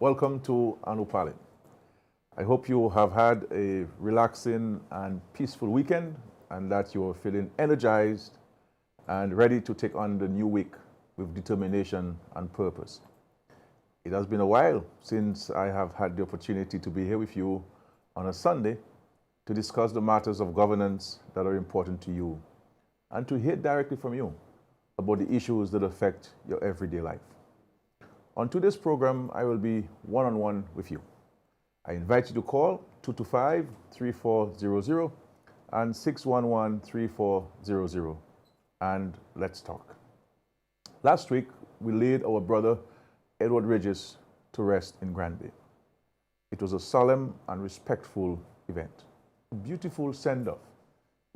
Welcome to Untitled. I hope you have had a relaxing and peaceful weekend and that you are feeling energized and ready to take on the new week with determination and purpose. It has been a while since I have had the opportunity to be here with you on a Sunday to discuss the matters of governance that are important to you and to hear directly from you about the issues that affect your everyday life. On today's program, I will be one-on-one with you. I invite you to call 225-3400 and 611-3400 and let's talk. Last week, we laid our brother Edward Regis to rest in Granby. It was a solemn and respectful event, a beautiful send-off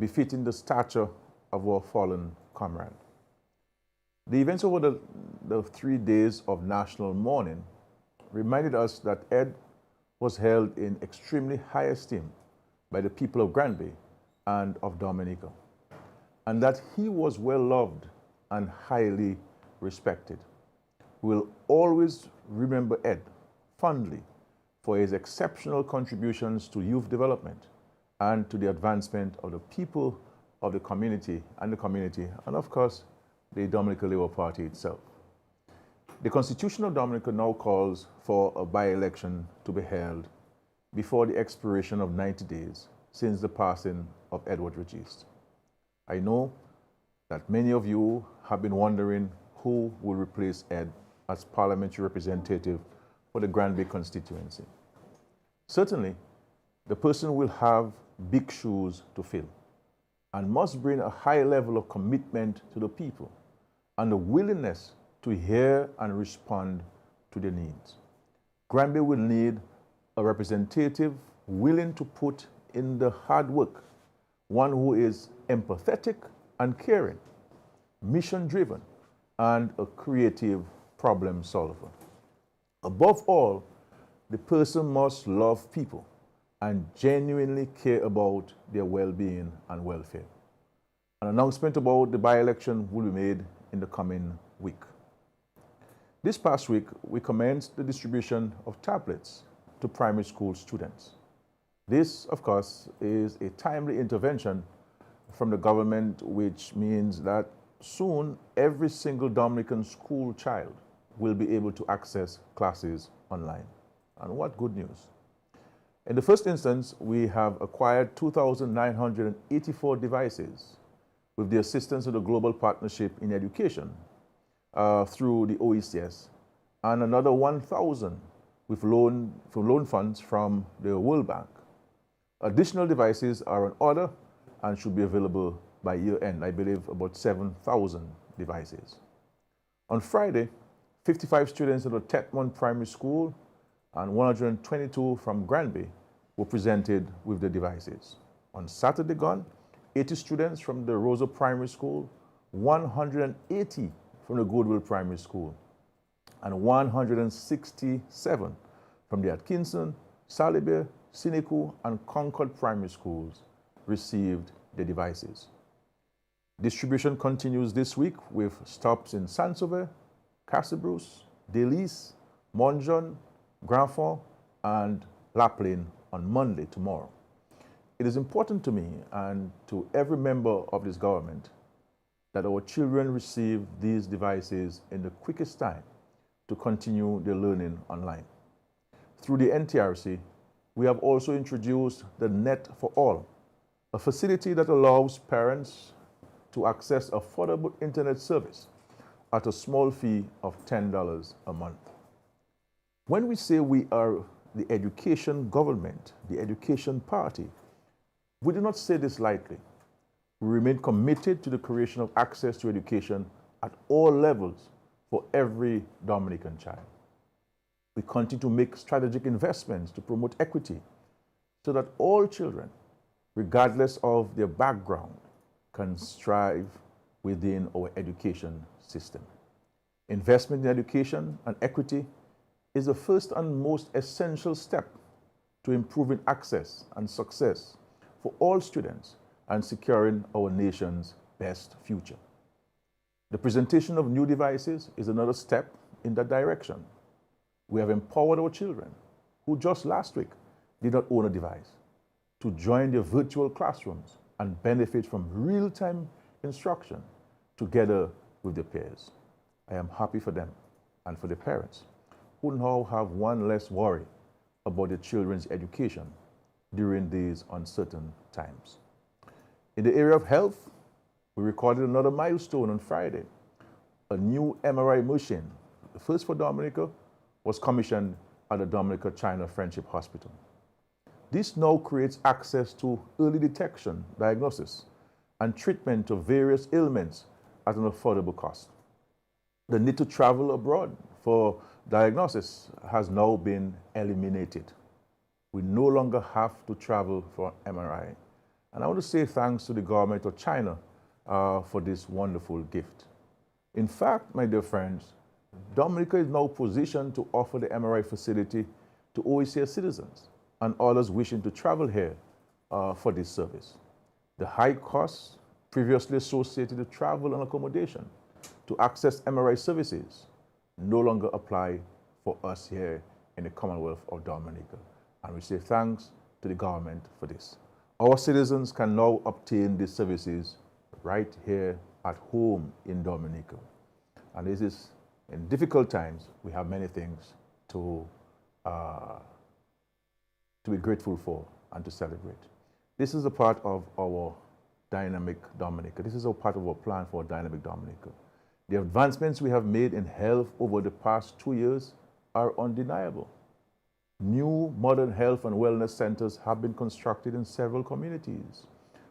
befitting the stature of our fallen comrade. The events over the 3 days of national mourning reminded us that Ed was held in extremely high esteem by the people of Granby and of Dominica, and that he was well loved and highly respected. We will always remember Ed fondly for his exceptional contributions to youth development and to the advancement of the people of the community, and of course, the Dominica Labour Party itself. The Constitution of Dominica now calls for a by-election to be held before the expiration of 90 days since the passing of Edward Regis. I know that many of you have been wondering who will replace Ed as parliamentary representative for the Granby constituency. Certainly, the person will have big shoes to fill and must bring a high level of commitment to the people and a willingness to hear and respond to their needs. Granby will need a representative willing to put in the hard work, one who is empathetic and caring, mission-driven, and a creative problem solver. Above all, the person must love people and genuinely care about their well-being and welfare. An announcement about the by-election will be made in the coming week. This past week, we commenced the distribution of tablets to primary school students. This, of course, is a timely intervention from the government, which means that soon every single Dominican school child will be able to access classes online. And what good news. In the first instance, we have acquired 2,984 devices with the assistance of the Global Partnership in Education through the OECS, and another 1,000 with loan funds from the World Bank. Additional devices are on order and should be available by year end, I believe about 7,000 devices. On Friday, 55 students at the Tetmon Primary School and 122 from Granby were presented with the devices. On Saturday gone, 80 students from the Rosa Primary School, 180 from the Goodwill Primary School, and 167 from the Atkinson, Salibre, Siniku, and Concord Primary Schools received the devices. Distribution continues this week with stops in Saint-Sauveur, Castlebruce, Delis, Montjean, Grandfont, and Laplaine on Monday, tomorrow. It is important to me and to every member of this government that our children receive these devices in the quickest time to continue their learning online. Through the NTRC, we have also introduced the Net for All, a facility that allows parents to access affordable internet service at a small fee of $10 a month. When we say we are the education government, the education party, we do not say this lightly. We remain committed to the creation of access to education at all levels for every Dominican child. We continue to make strategic investments to promote equity so that all children, regardless of their background, can strive within our education system. Investment in education and equity is the first and most essential step to improving access and success for all students and securing our nation's best future. The presentation of new devices is another step in that direction. We have empowered our children, who just last week did not own a device, to join their virtual classrooms and benefit from real-time instruction together with their peers. I am happy for them and for their parents, who now have one less worry about their children's education during these uncertain times. In the area of health, we recorded another milestone on Friday. A new MRI machine, the first for Dominica, was commissioned at the Dominica China Friendship Hospital. This now creates access to early detection, diagnosis, and treatment of various ailments at an affordable cost. The need to travel abroad for diagnosis has now been eliminated. We no longer have to travel for MRI. And I want to say thanks to the government of China for this wonderful gift. In fact, my dear friends, Dominica is now positioned to offer the MRI facility to OECS citizens and others wishing to travel here for this service. The high costs previously associated with travel and accommodation to access MRI services no longer apply for us here in the Commonwealth of Dominica. And we say thanks to the government for this. Our citizens can now obtain these services right here at home in Dominica. And this is, in difficult times, we have many things to be grateful for and to celebrate. This is a part of our dynamic Dominica. This is a part of our plan for dynamic Dominica. The advancements we have made in health over the past 2 years are undeniable. New modern health and wellness centers have been constructed in several communities,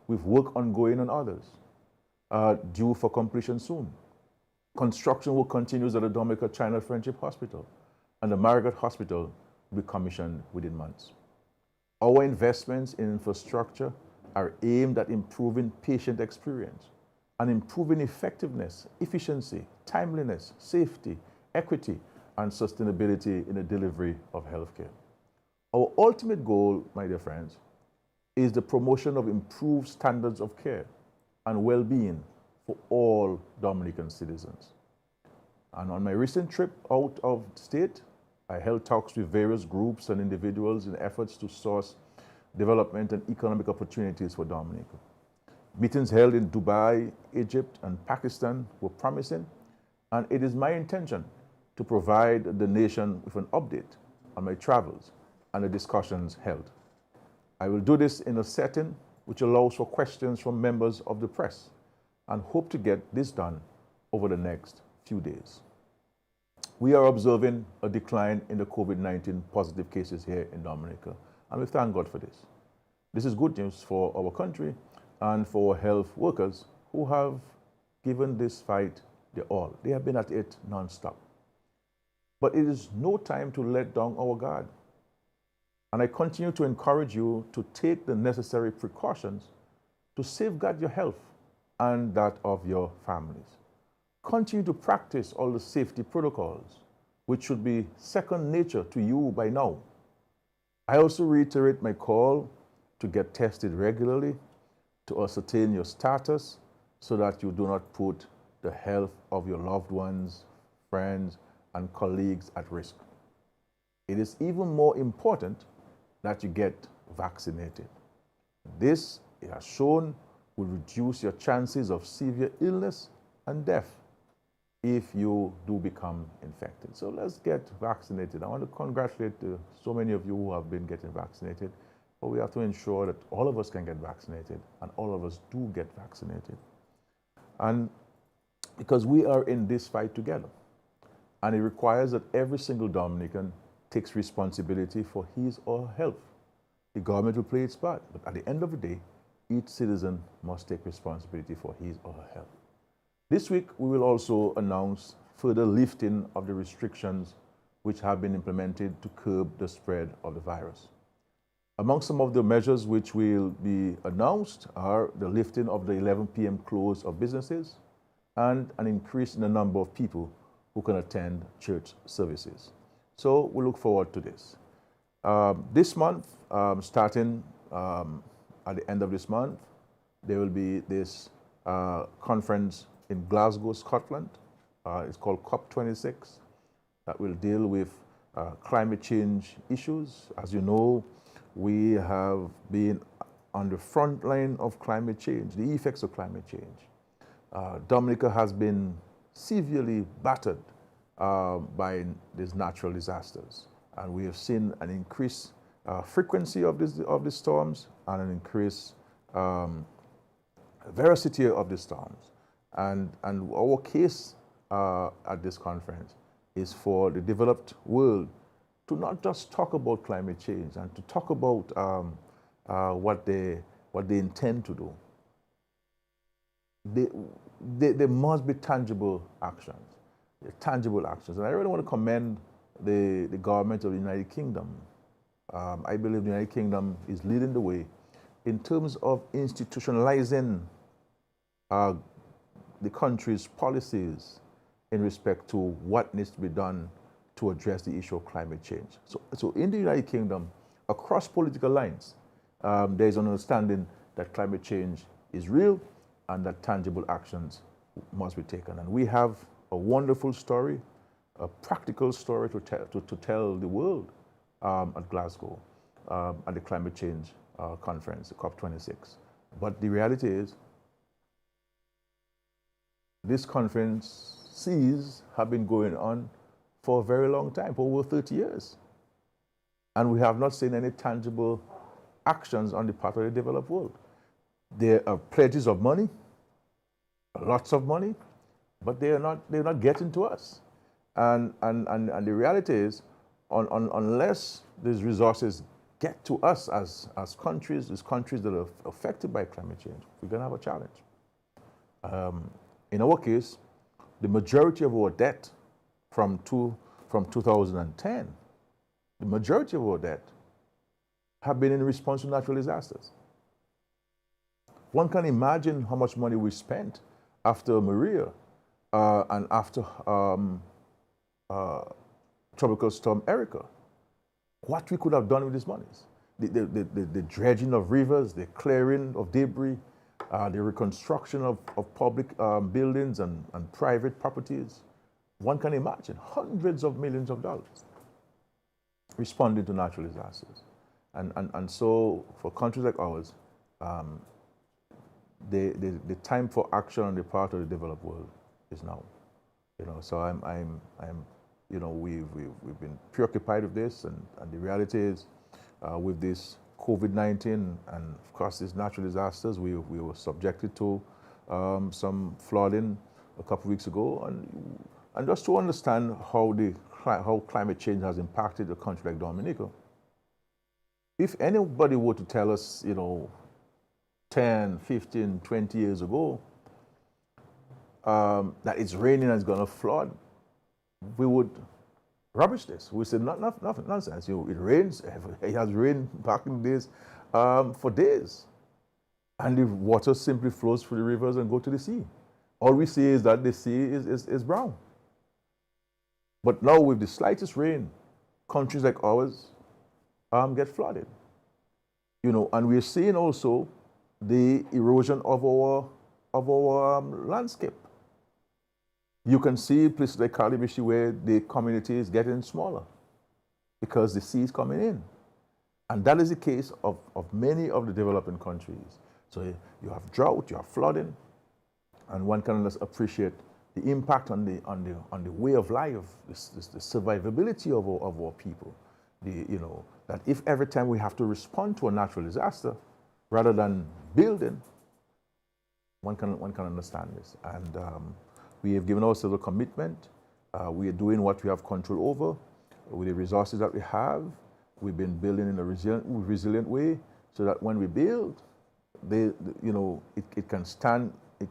with work ongoing on others, due for completion soon. Construction work continues at the Dominica China Friendship Hospital, and the Margaret Hospital will be commissioned within months. Our investments in infrastructure are aimed at improving patient experience and improving effectiveness, efficiency, timeliness, safety, equity, and sustainability in the delivery of healthcare. Our ultimate goal, my dear friends, is the promotion of improved standards of care and well-being for all Dominican citizens. And on my recent trip out of state, I held talks with various groups and individuals in efforts to source development and economic opportunities for Dominica. Meetings held in Dubai, Egypt, and Pakistan were promising, and it is my intention to provide the nation with an update on my travels and the discussions held. I will do this in a setting which allows for questions from members of the press, and hope to get this done over the next few days. We are observing a decline in the COVID-19 positive cases here in Dominica, and we thank God for this. This is good news for our country and for health workers who have given this fight their all. They have been at it non-stop. But it is no time to let down our guard. And I continue to encourage you to take the necessary precautions to safeguard your health and that of your families. Continue to practice all the safety protocols, which should be second nature to you by now. I also reiterate my call to get tested regularly to ascertain your status so that you do not put the health of your loved ones, friends, and colleagues at risk. It is even more important that you get vaccinated. This, it has shown, will reduce your chances of severe illness and death if you do become infected. So let's get vaccinated. I want to congratulate so many of you who have been getting vaccinated, but we have to ensure that all of us can get vaccinated and all of us do get vaccinated. And because we are in this fight together, and it requires that every single Dominican takes responsibility for his or her health. The government will play its part, but at the end of the day, each citizen must take responsibility for his or her health. This week, we will also announce further lifting of the restrictions which have been implemented to curb the spread of the virus. Among some of the measures which will be announced are the lifting of the 11 p.m. close of businesses and an increase in the number of people who can attend church services. So we look forward to this. This month, starting at the end of this month, there will be this conference in Glasgow, Scotland. It's called COP26, that will deal with climate change issues. As you know, we have been on the front line of climate change, the effects of climate change. Dominica has been severely battered by these natural disasters, and we have seen an increased frequency of the storms and an increased veracity of the storms. And our case at this conference is for the developed world to not just talk about climate change and to talk about what they intend to do. There must be tangible actions, and I really want to commend the government of the United Kingdom. I believe the United Kingdom is leading the way in terms of institutionalizing the country's policies in respect to what needs to be done to address the issue of climate change. So in the United Kingdom, across political lines, there is an understanding that climate change is real and that tangible actions must be taken. And we have a wonderful story, a practical story to tell the world at Glasgow, at the climate change conference, the COP26. But the reality is, this conferences have been going on for a very long time, for over 30 years. And we have not seen any tangible actions on the part of the developed world. There are pledges of money, lots of money, but they're not getting to us. And the reality is, unless these resources get to us as countries, that are affected by climate change, we're going to have a challenge. In our case, the majority of our debt from 2010, the majority of our debt have been in response to natural disasters. One can imagine how much money we spent after Maria and after Tropical Storm Erica. What we could have done with these monies. The dredging of rivers, the clearing of debris, the reconstruction of public buildings and private properties. One can imagine hundreds of millions of dollars responding to natural disasters. And so for countries like ours, the time for action on the part of the developed world is now. So we've been preoccupied with this, and the reality is, with this COVID-19 and of course these natural disasters, we were subjected to some flooding a couple of weeks ago, and just to understand how climate change has impacted a country like Dominica. If anybody were to tell us, 10, 15, 20 years ago, that it's raining and it's going to flood, we would rubbish this. We said, nothing, nonsense. It rains, it has rained back in the days for days. And the water simply flows through the rivers and go to the sea. All we see is that the sea is brown. But now with the slightest rain, countries like ours get flooded. And we're seeing also the erosion of our landscape. You can see places like Calibishi where the community is getting smaller because the sea is coming in. And that is the case of many of the developing countries. So you have drought, you have flooding, and one can just appreciate the impact on the way of life, the survivability of our people. That if every time we have to respond to a natural disaster, rather than building, one can understand this. And we have given ourselves a commitment. We are doing what we have control over with the resources that we have. We've been building in a resilient way, so that when we build, it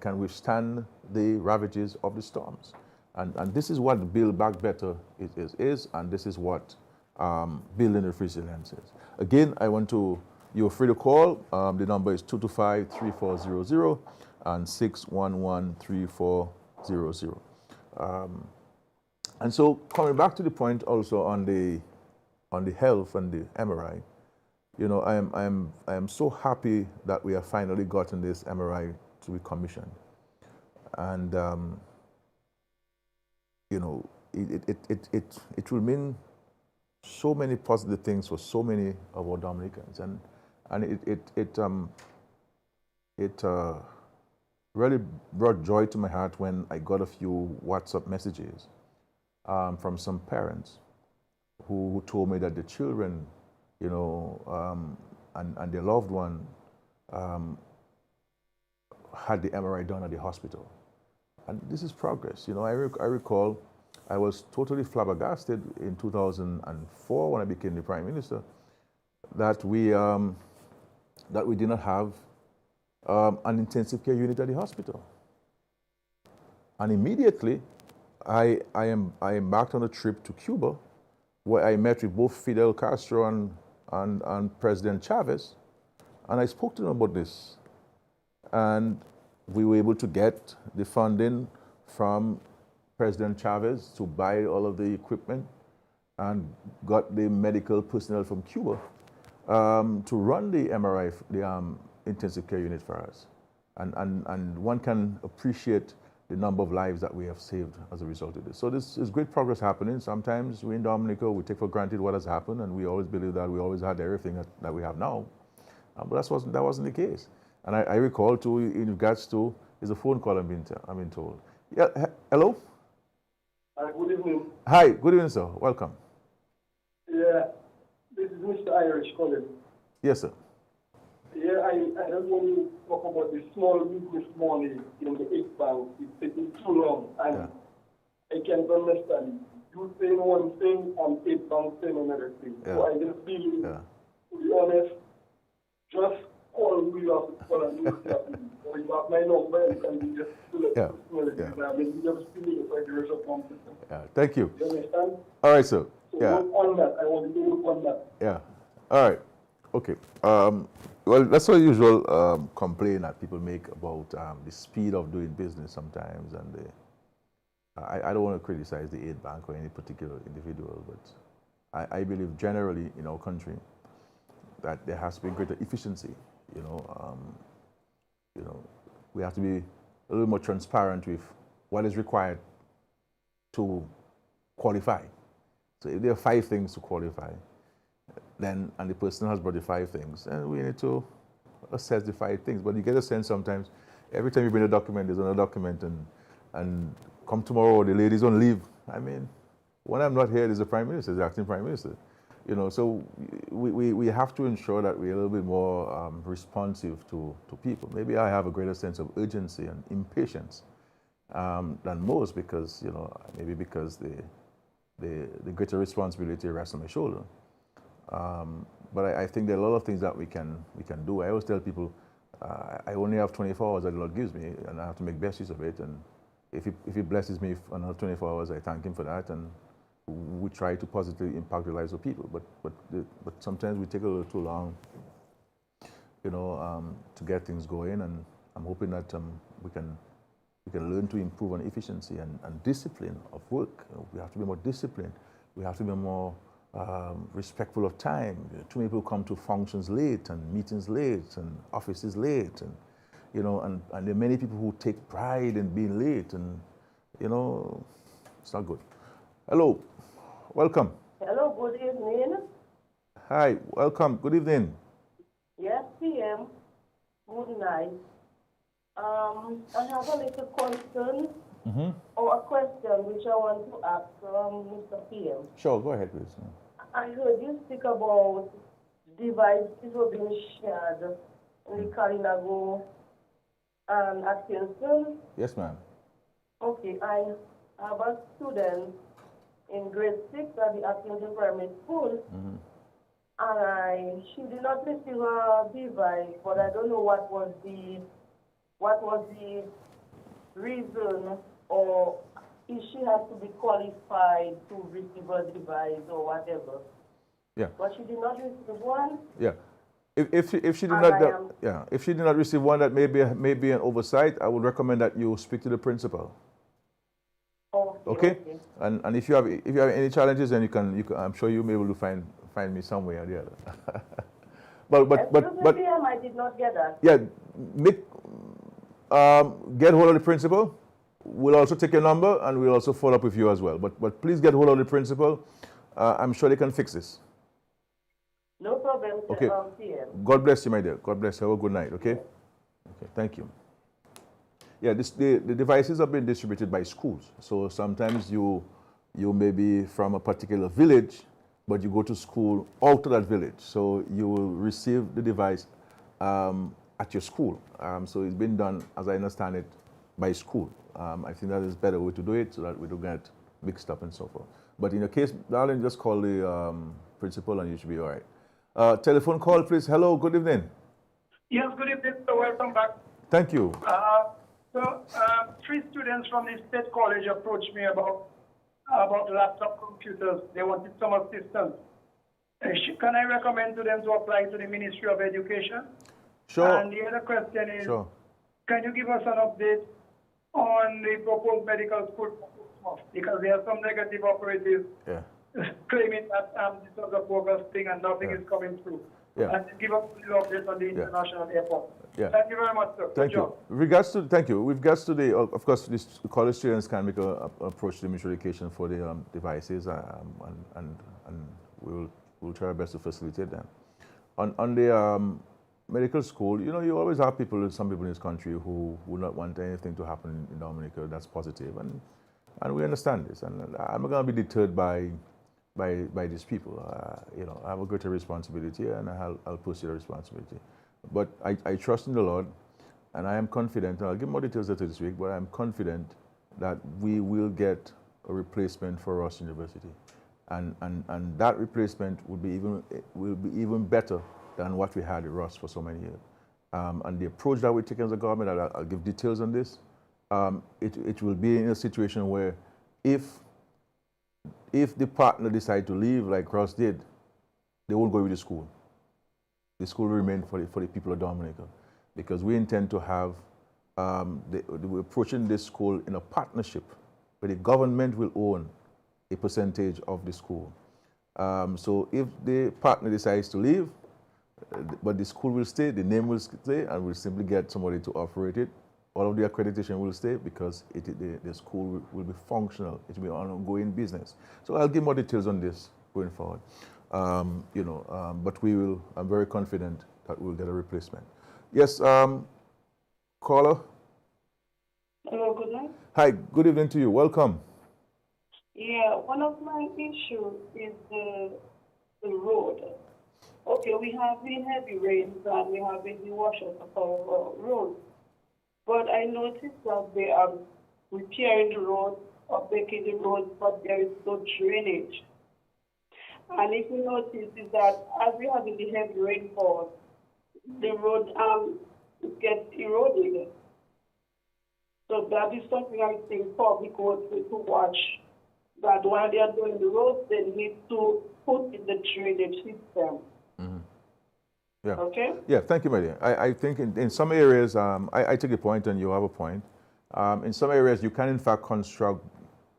can withstand the ravages of the storms. And this is what Build Back Better is, and this is what building resilience is. Again, you're free to call. The number is 225-3400 and 611-3400. And so coming back to the point also on the health and the MRI, I am so happy that we have finally gotten this MRI to be commissioned. And it will mean so many positive things for so many of our Dominicans, and it really brought joy to my heart when I got a few WhatsApp messages from some parents who told me that the children, you know, and their loved one had the MRI done at the hospital. And this is progress. You know, I recall I was totally flabbergasted in 2004 when I became the Prime Minister that we did not have an intensive care unit at the hospital. And immediately, I embarked on a trip to Cuba, where I met with both Fidel Castro and President Chavez, and I spoke to them about this. And we were able to get the funding from President Chavez to buy all of the equipment and got the medical personnel from Cuba to run the MRI, the intensive care unit for us. And one can appreciate the number of lives that we have saved as a result of this. So this is great progress happening. Sometimes we in Dominica, we take for granted what has happened, and we always believe that we always had everything that we have now. But that wasn't the case. And I recall too, in regards to, there's a phone call I'm being told. Yeah, hello? Good evening. Hi, good evening, sir. Welcome. Yeah, this is Mr. Irish calling. Yes, sir. Yeah, I just want to talk about the small business money in the 8 bank. It's taking too long, and I can't understand. You saying one thing and 8 banks saying another thing. Yeah. So I just believe, to be honest, just call me up and do it. Or you have my number, you can just do it. I mean, you just feel it like there is a competition. Yeah, thank you. You understand? All right, sir. So work on that. I want you to work on that. Yeah. All right. Okay. Well, that's the usual complaint that people make about the speed of doing business sometimes, and I don't want to criticize the aid bank or any particular individual, but I believe generally in our country that there has to be greater efficiency. You know, we have to be a little more transparent with what is required to qualify. So if there are 5 things to qualify, then, and the person has brought the 5 things, and we need to assess the 5 things. But you get a sense sometimes, every time you bring a document, there's another document, and come tomorrow, the lady's on leave. I mean, when I'm not here, there's a Prime Minister, the acting Prime Minister. You know, so we have to ensure that we're a little bit more responsive to people. Maybe I have a greater sense of urgency and impatience than most, because, you know, maybe because the greater responsibility rests on my shoulder. But I think there are a lot of things that we can do. I always tell people, I only have 24 hours that the Lord gives me, and I have to make best use of it. And if He blesses me for another 24 hours, I thank Him for that. And we try to positively impact the lives of people. But sometimes we take a little too long, you know, to get things going. And I'm hoping that we can learn to improve on efficiency and discipline of work. We have to be more disciplined. We have to be more respectful of time. Too many people come to functions late and meetings late and offices late, and you know, and there are many people who take pride in being late, and you know, it's not good. Hello, welcome. Hello, good evening. Hi, welcome. Good evening. Yes, PM. Good night. I have a little concern or a question which I want to ask Mr. PM. Sure, go ahead, please. I heard you speak about devices were being shared in the Kalinago and Atkinson. Yes, ma'am. Okay, I have a student in grade 6 at the Atkinson Primary School, and she did not receive a device, but I don't know what was the reason, or if she has to be qualified to receive a device or whatever. Yeah. But she did not receive one. Yeah. If she did not if she did not receive one, that may be an oversight. I would recommend that you speak to the principal. Okay. And if you have any challenges, then you can I'm sure you'll be able to find me somewhere or the other. but I did not get that. Yeah, get hold of the principal. We'll also take your number and we'll also follow up with you as well. But please get hold of the principal I'm sure they can fix this. No problem, sir. Okay. PM. God bless you, my dear. God bless you. Have a good night, okay? Okay, thank you. Yeah, the devices are being distributed by schools. So sometimes you may be from a particular village, but you go to school out of that village. So you will receive the device at your school. So it's been done, as I understand it, by school. I think that is a better way to do it so that we don't get mixed up and so forth. But in your case, darling, just call the principal and you should be all right. Telephone call, please. Hello, good evening. Yes, good evening, sir. Welcome back. Thank you. Three students from the state college approached me about laptop computers. They wanted some assistance. Can I recommend to them to apply to the Ministry of Education? Sure. And the other question is, Sure. can you give us an update on the proposed medical school? Because there are some negative operatives claiming that this was a bogus thing and nothing is coming through. Yeah. And give us a little update on the international airport. Yeah. Thank you very much, sir. Thank you. With regards to, thank you. With regards to the, of course, the college students can make an approach to the Ministry of Education for the devices, and we'll try our best to facilitate them. On the medical school, you know, you always have people, some people in this country who would not want anything to happen in Dominica that's positive, and we understand this. And I'm not going to be deterred by these people. You know, I have a greater responsibility, and I'll pursue the responsibility. But I trust in the Lord, and I am confident, and I'll give more details later this week, but I'm confident that we will get a replacement for Ross University. And that replacement will be even better than what we had at Ross for so many years. And the approach that we're taking as a government, I'll give details on this, it will be in a situation where if the partner decide to leave like Ross did, they won't go with the school. The school will remain for the people of Dominica, because we intend to have, we're approaching this school in a partnership where the government will own a percentage of the school. So if the partner decides to leave, but the school will stay, the name will stay, and we'll simply get somebody to operate it. All of the accreditation will stay because the school will be functional. It will be an ongoing business. So I'll give more details on this going forward. You know, but I'm very confident that we'll get a replacement. Yes, caller. Hello, good night. Hi, good evening to you. Welcome. Yeah, one of my issues is the road. Okay, we have been heavy rains and we have been washers of our roads. But I noticed that they are repairing the roads, updating the roads, but there is no drainage. And if you notice is that as we have in the heavy rainfall, the road gets eroded. So that is something I think public works need to watch. That while they are doing the roads, they need to put in the drainage system. Mm-hmm. Yeah. Okay? Yeah, thank you, my dear. I think in some areas, I take a point and you have a point. In some areas, you can in fact construct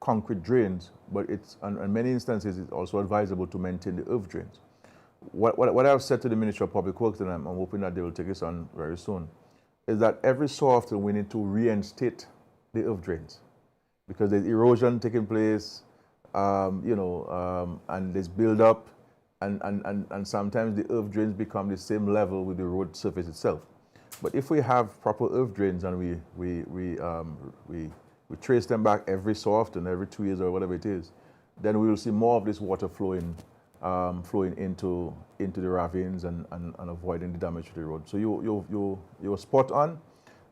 concrete drains, but in many instances, it's also advisable to maintain the earth drains. What I've said to the Ministry of Public Works, and I'm hoping that they will take this on very soon, is that every so often we need to reinstate the earth drains, because there's erosion taking place, you know, and there's build-up, and sometimes the earth drains become the same level with the road surface itself. But if we have proper earth drains and we trace them back every so often, every 2 years or whatever it is, then we will see more of this water flowing into the ravines and avoiding the damage to the road. So you're spot on,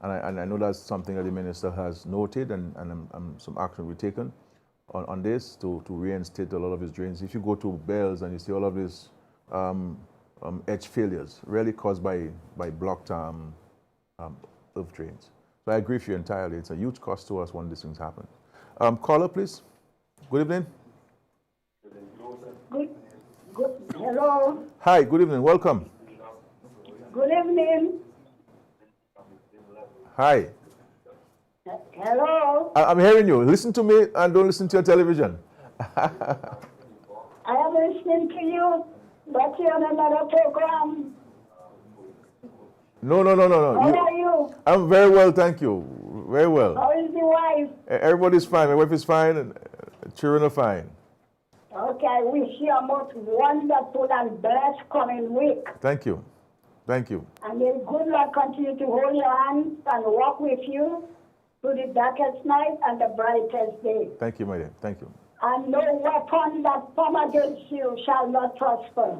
and I know that's something that the minister has noted, and some action will be taken on this to reinstate a lot of his drains. If you go to Bells and you see all of these edge failures, really caused by blocked earth drains. So I agree with you entirely. It's a huge cost to us when these things happen. Caller, please. Good evening. Hello. Hi, good evening. Welcome. Good evening. Hi. Hello. I'm hearing you. Listen to me and don't listen to your television. I am listening to you, but you're on another program. No. How are you? I'm very well, thank you. Very well. How is the wife? Everybody's fine. My wife is fine, and children are fine. Okay, I wish you a most wonderful and blessed coming week. Thank you. Thank you. And may good Lord continue to hold your hands and walk with you through the darkest night and the brightest day. Thank you, my dear. Thank you. And no weapon that form against you shall not prosper.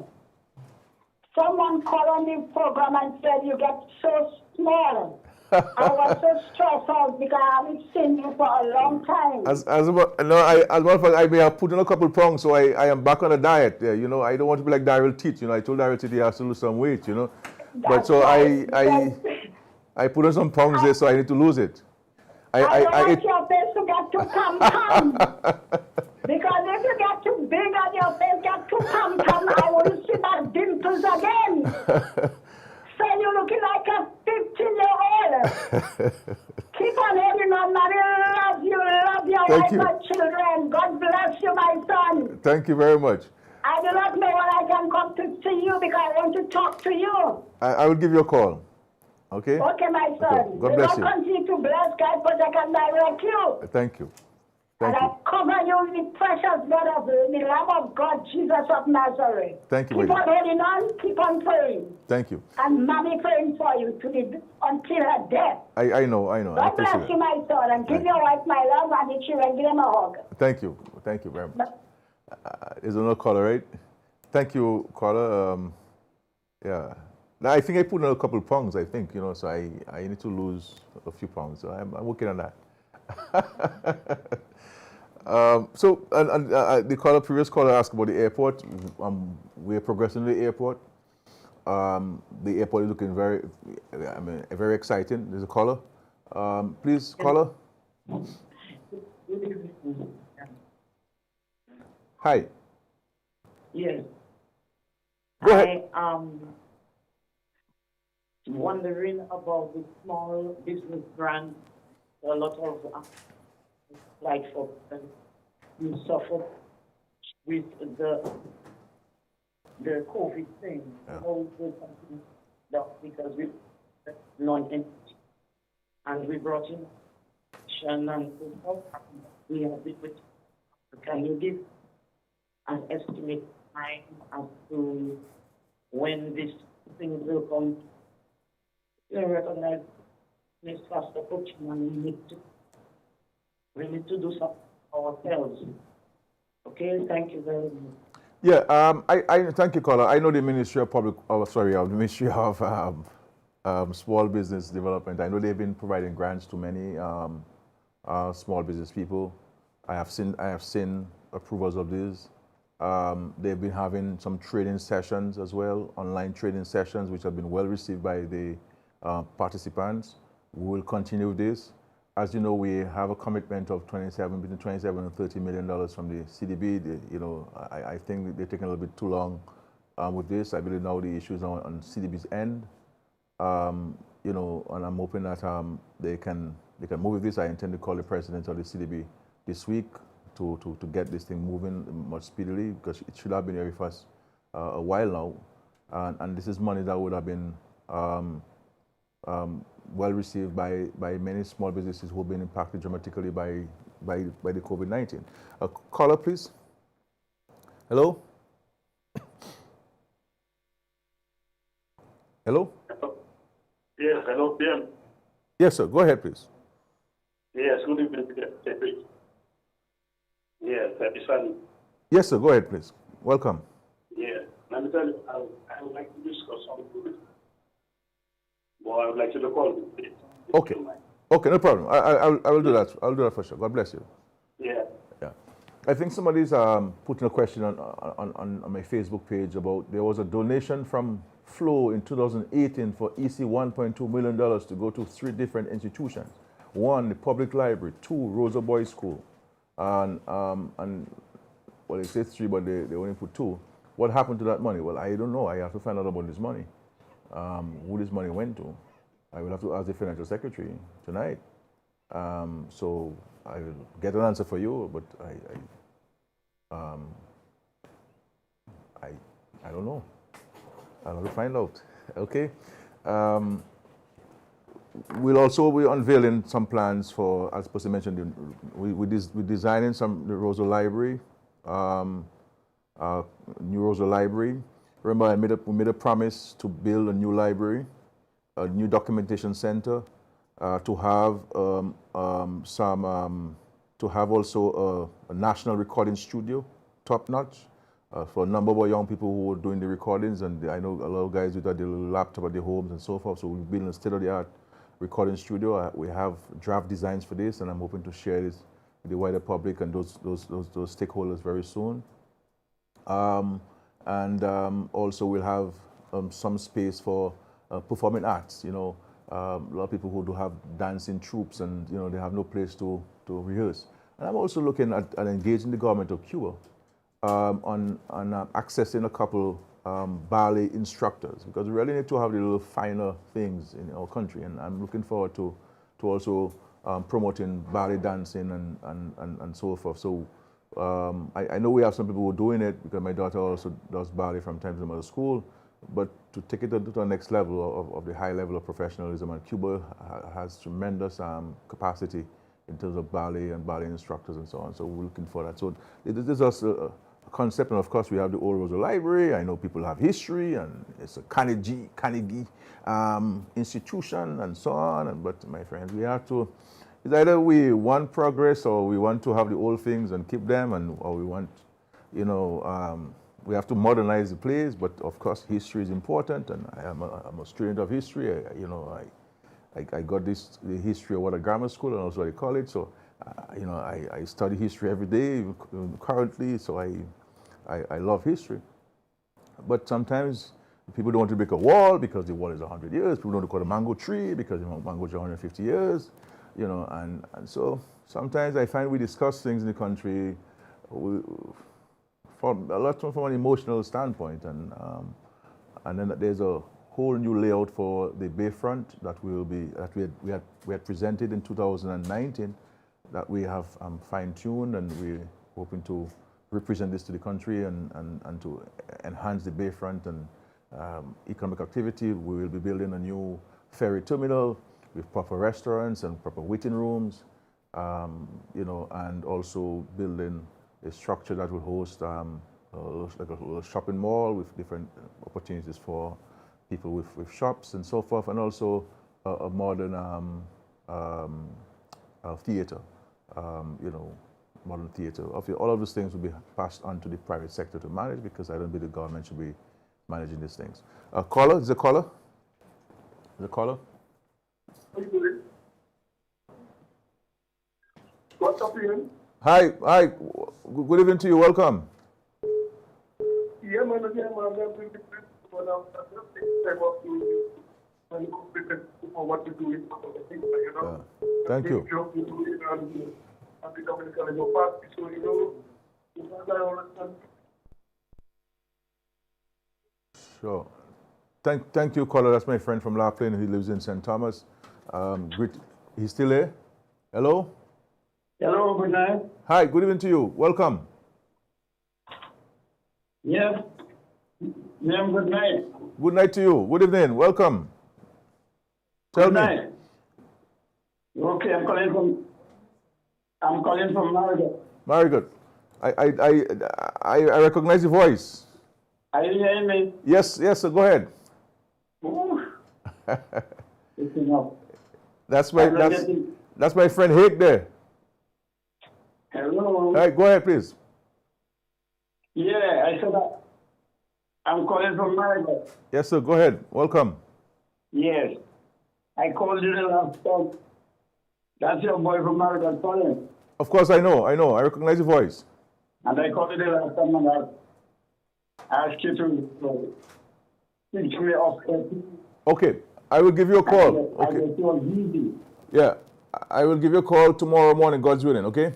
Someone called on the program and said you get so small. I was so stressed out because I haven't seen you for a long time. As a matter of fact, I may have put on a couple pounds, so I am back on a diet. You know, I don't want to be like Daryl Teeth. You know, I told Daryl Teeth he has to lose some weight. You know, but so right. I put on some pounds there, so I need to lose it. I don't want your face to get too come. Because if you get too big and your face get too come, I will see my dimples again. So you're looking like a 15-year-old. Keep on holding on, man. Love your wife and children. God bless you, my son. Thank you very much. I do not know when I can come to see you because I want to talk to you. I will give you a call. Okay? Okay, my son. Okay. God bless you. Continue to bless God, but I can direct you. Thank you. And I cover you with the precious blood of the Lamb of God, Jesus of Nazareth. Thank you. Keep on holding on, keep on praying. Thank you. And mommy praying for you until her death. I know. God bless you, my son, and give your wife my love and the children, give them a hug. Thank you. Thank you very much. There's another caller, right? Thank you, caller. Yeah. Now, I think I put on a couple of pounds, I think, you know, so I need to lose a few pounds. So I'm working on that. The previous caller asked about the airport. We're progressing to the airport. The airport is looking very exciting. There's a caller. Please, caller. Hi. Yes. Go ahead. I am wondering about the small business grant. A lot of like for you suffered with the COVID thing. How good something that because we non-entity and we brought in and we have been with. Can you give an estimate time as to when this thing will come? You recognize this fast approach and we need to do something ourselves. Okay, thank you very much. Yeah, I thank you, caller. I know the Ministry of the Ministry of Small Business Development. I know they've been providing grants to many small business people. I have seen approvals of these. They've been having some training sessions as well, online training sessions, which have been well received by the participants. We will continue with this. As you know, we have a commitment of between 27 and $30 million from the CDB. I think they're taking a little bit too long with this. I believe now the issue is on CDB's end. And I'm hoping that they can move with this. I intend to call the president of the CDB this week to get this thing moving much speedily, because it should have been here for us a while now. And this is money that would have been well received by many small businesses who have been impacted dramatically by the COVID-19. Caller, please. Hello? Hello? Yes, hello, PM. Yes, sir. Go ahead, please. Yes, good evening. Yes, happy Sunday. Yes, sir. Go ahead, please. Welcome. Yeah, let me tell you, I would like to discuss something. Well, I would like you to call me. Okay. Okay, no problem. I will do that. I'll do that for sure. God bless you. Yeah. Yeah. I think somebody's putting a question on my Facebook page about there was a donation from Flow in 2018 for $1.2 million to go to 3 different institutions. 1, the public library. 2, Rosa Boys School. And well, they say 3, but they only put 2. What happened to that money? Well, I don't know. I have to find out about this money. Who this money went to. I will have to ask the financial secretary tonight. So I will get an answer for you, but I don't know. I'll have to find out. Okay. We'll also be unveiling some plans for, as Percy mentioned, we're designing the Rosa Library. New Roosevelt Library. Remember, we made a promise to build a new library, a new documentation center, to have to have also a national recording studio, top notch, for a number of our young people who are doing the recordings. And I know a lot of guys do that, their little laptop at their homes and so forth. So we're building a state-of-the-art recording studio. We have draft designs for this, and I'm hoping to share this with the wider public and those stakeholders very soon. Also we'll have some space for performing arts. You know, a lot of people who do have dancing troupes, and you know, they have no place to rehearse. And I'm also looking at engaging the government of Cuba on accessing a couple ballet instructors, because we really need to have the little finer things in our country. And I'm looking forward to also promoting ballet dancing and so forth. So I know we have some people who are doing it, because my daughter also does ballet from time to time at school, but to take it to the next level of the high level of professionalism, and Cuba has tremendous capacity in terms of ballet and ballet instructors and so on. So we're looking for that. So this is also a concept, and of course we have the Old Roosevelt Library. I know people have history, and it's a Carnegie institution and so on. But my friends, we have to, it's either we want progress, or we want to have the old things and keep them, or we want, you know, we have to modernize the place. But of course, history is important, and I'm a student of history. I got the history of what a grammar school and also at a college. So, you know, I study history every day currently. So I love history. But sometimes people don't want to break a wall because the wall is 100 years. People don't want to cut a mango tree because the mango tree is 150 years. You know, and so sometimes I find we discuss things in the country from an emotional standpoint, and then there's a whole new layout for the Bayfront that we had presented in 2019, that we have fine-tuned, and we're hoping to represent this to the country and to enhance the Bayfront and economic activity. We will be building a new ferry terminal with proper restaurants and proper waiting rooms, you know, and also building a structure that will host like a little shopping mall with different opportunities for people with shops and so forth, and also a modern theater, you know, modern theater. All of those things will be passed on to the private sector to manage, because I don't believe the government should be managing these things. Caller, is a caller? Is a caller? How you doing? What's up, Ian? Hi. Good evening to you. Welcome. Yeah, man. I'm going to but I'm just taking time off to for what you're doing. You know? Thank you. Job you're doing, and the Dominica is your party, so you know, it's not that I understand. Sure. Thank you, caller. That's my friend from La Plaine. He lives in St. Thomas. He's still there? Hello? Hello, good night. Hi, good evening to you. Welcome. Yes. Ma'am, good night. Good night to you. Good evening. Welcome. Tell Good me. night. Okay, I'm calling from Marigot. Very good. I recognize the voice. Are you hearing me? Yes, so go ahead. It's enough. That's my friend Hake there. Hello. All right, go ahead, please. Yeah, I said that. I'm calling from Marigot. Yes, sir. Go ahead. Welcome. Yes. I called you the last time. That's your boy from Marigot calling. Of course, I know. I recognize the voice. And I called you the last time, and I asked you to speak to me off. Okay. I will give you a call. I guess you are busy. Yeah. I will give you a call tomorrow morning, God's willing, okay?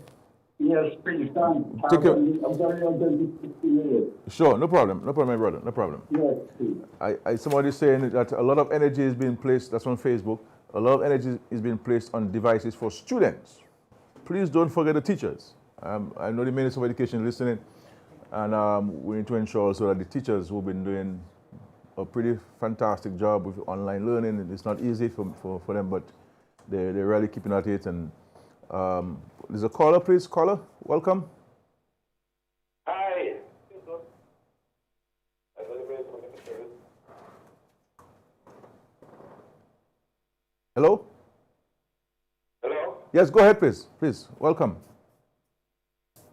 Yes, please, Tom. Take care. I'm sorry, I'm going to speak to you. Sure, no problem, my brother, no problem. Yes, please. Somebody saying that a lot of energy is being placed, that's on Facebook, a lot of energy is being placed on devices for students. Please don't forget the teachers. I know the Minister of Education is listening, and we need to ensure also that the teachers who've been doing a pretty fantastic job with online learning. It's not easy for them, but they're really keeping at it. And there's a caller, please. Caller, welcome. Hi. Hello? Hello? Yes, go ahead, please. Please, welcome.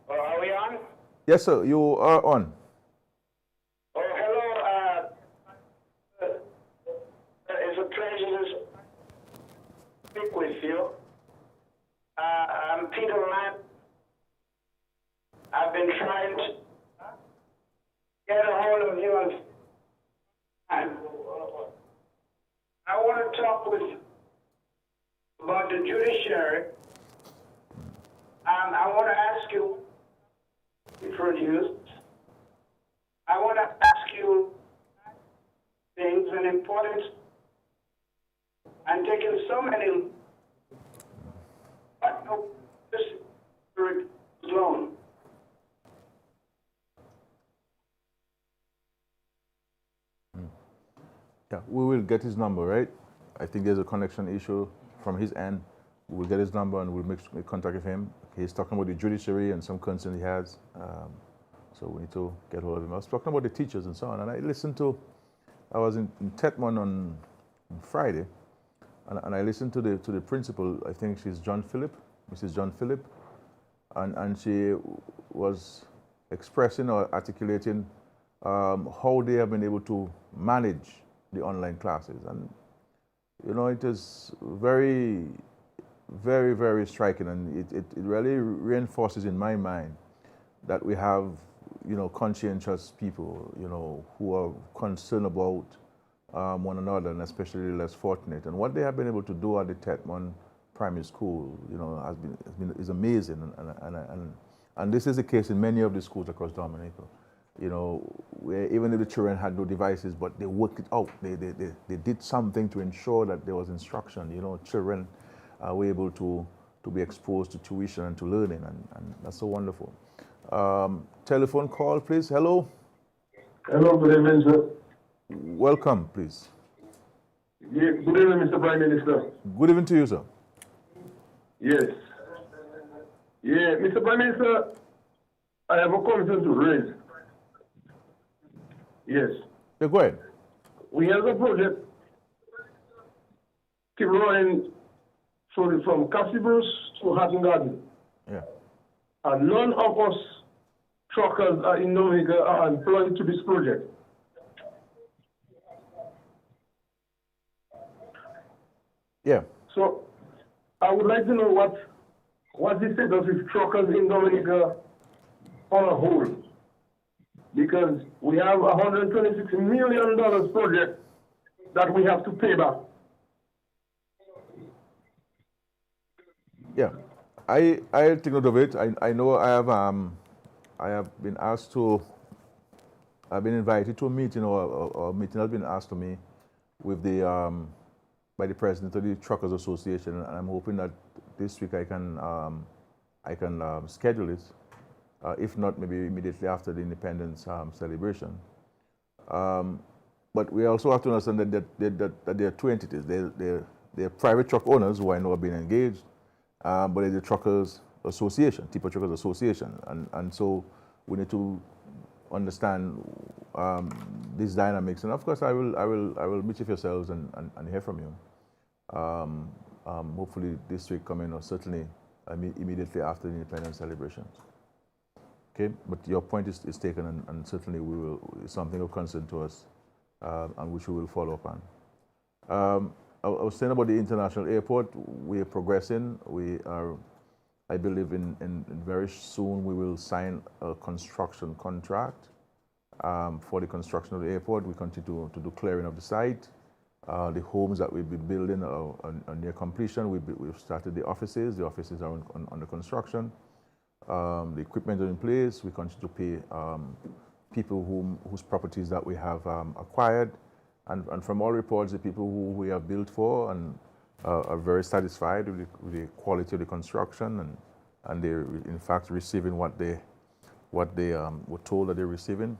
Are we on? Yes, sir, you are on. Oh, hello. It's a pleasure to speak with you. I'm Peter Lamb. I've been trying to get a hold of you. I want to talk with you about the judiciary. I want to ask you produced. I want to ask you things and important and taking so many but no this loan. Yeah, we will get his number, right? I think there's a connection issue from his end. We will get his number and we'll make contact with him. He's talking about the judiciary and some concern he has. So we need to get hold of him. I was talking about the teachers and so on. And I was in Tetmon on Friday, and I listened to the principal. I think she's Mrs. John Phillip. And she was expressing or articulating how they have been able to manage the online classes. And, you know, it is very, very, very striking. And it really reinforces in my mind that we have, you know, conscientious people, you know, who are concerned about one another, and especially less fortunate. And what they have been able to do at the Tetmon Primary School, you know, is amazing. And this is the case in many of the schools across Dominica. You know, where even if the children had no devices, but they worked it out. They did something to ensure that there was instruction. You know, children were able to be exposed to tuition and to learning, and that's so wonderful. Telephone call, please. Hello. Hello, good evening, sir. Welcome, please. Yeah, good evening, Mr. Prime Minister. Good evening to you, sir. Yes. Yeah, Mr. Prime Minister, I have a concern to raise. Yes. Yeah, go ahead. We have a project keep running from Cassibus to Hatton Garden. Yeah. And none of us truckers in Dominica are employed to this project. Yeah. So I would like to know what the status is truckers in Dominica on a whole. Because we have a $126 million project that we have to pay back. Yeah. I take note of it. I know I have been asked to, I've been invited to a meeting, or a meeting has been asked to me with by the president of the Truckers Association, and I'm hoping that this week I can schedule it. If not, maybe immediately after the independence celebration. But we also have to understand that there are two entities. There are private truck owners who I know have been engaged, but there's the Truckers Association, Tipper Truckers Association, and so we need to understand these dynamics. And of course, I will meet with yourselves and hear from you. Hopefully this week coming, or certainly immediately after the independence celebrations. Okay, but your point is taken, and certainly it's something of concern to us, and which we will follow up on. I was saying about the international airport. We are progressing. We are, I believe, in very soon we will sign a construction contract for the construction of the airport. We continue to do clearing of the site. The homes that we've been building are near completion. We've started the offices. The offices are under construction. The equipment is in place. We continue to pay people whose properties that we have acquired. And from all reports, the people who we have built for and are very satisfied with the quality of the construction, and they're in fact receiving what they were told that they're receiving.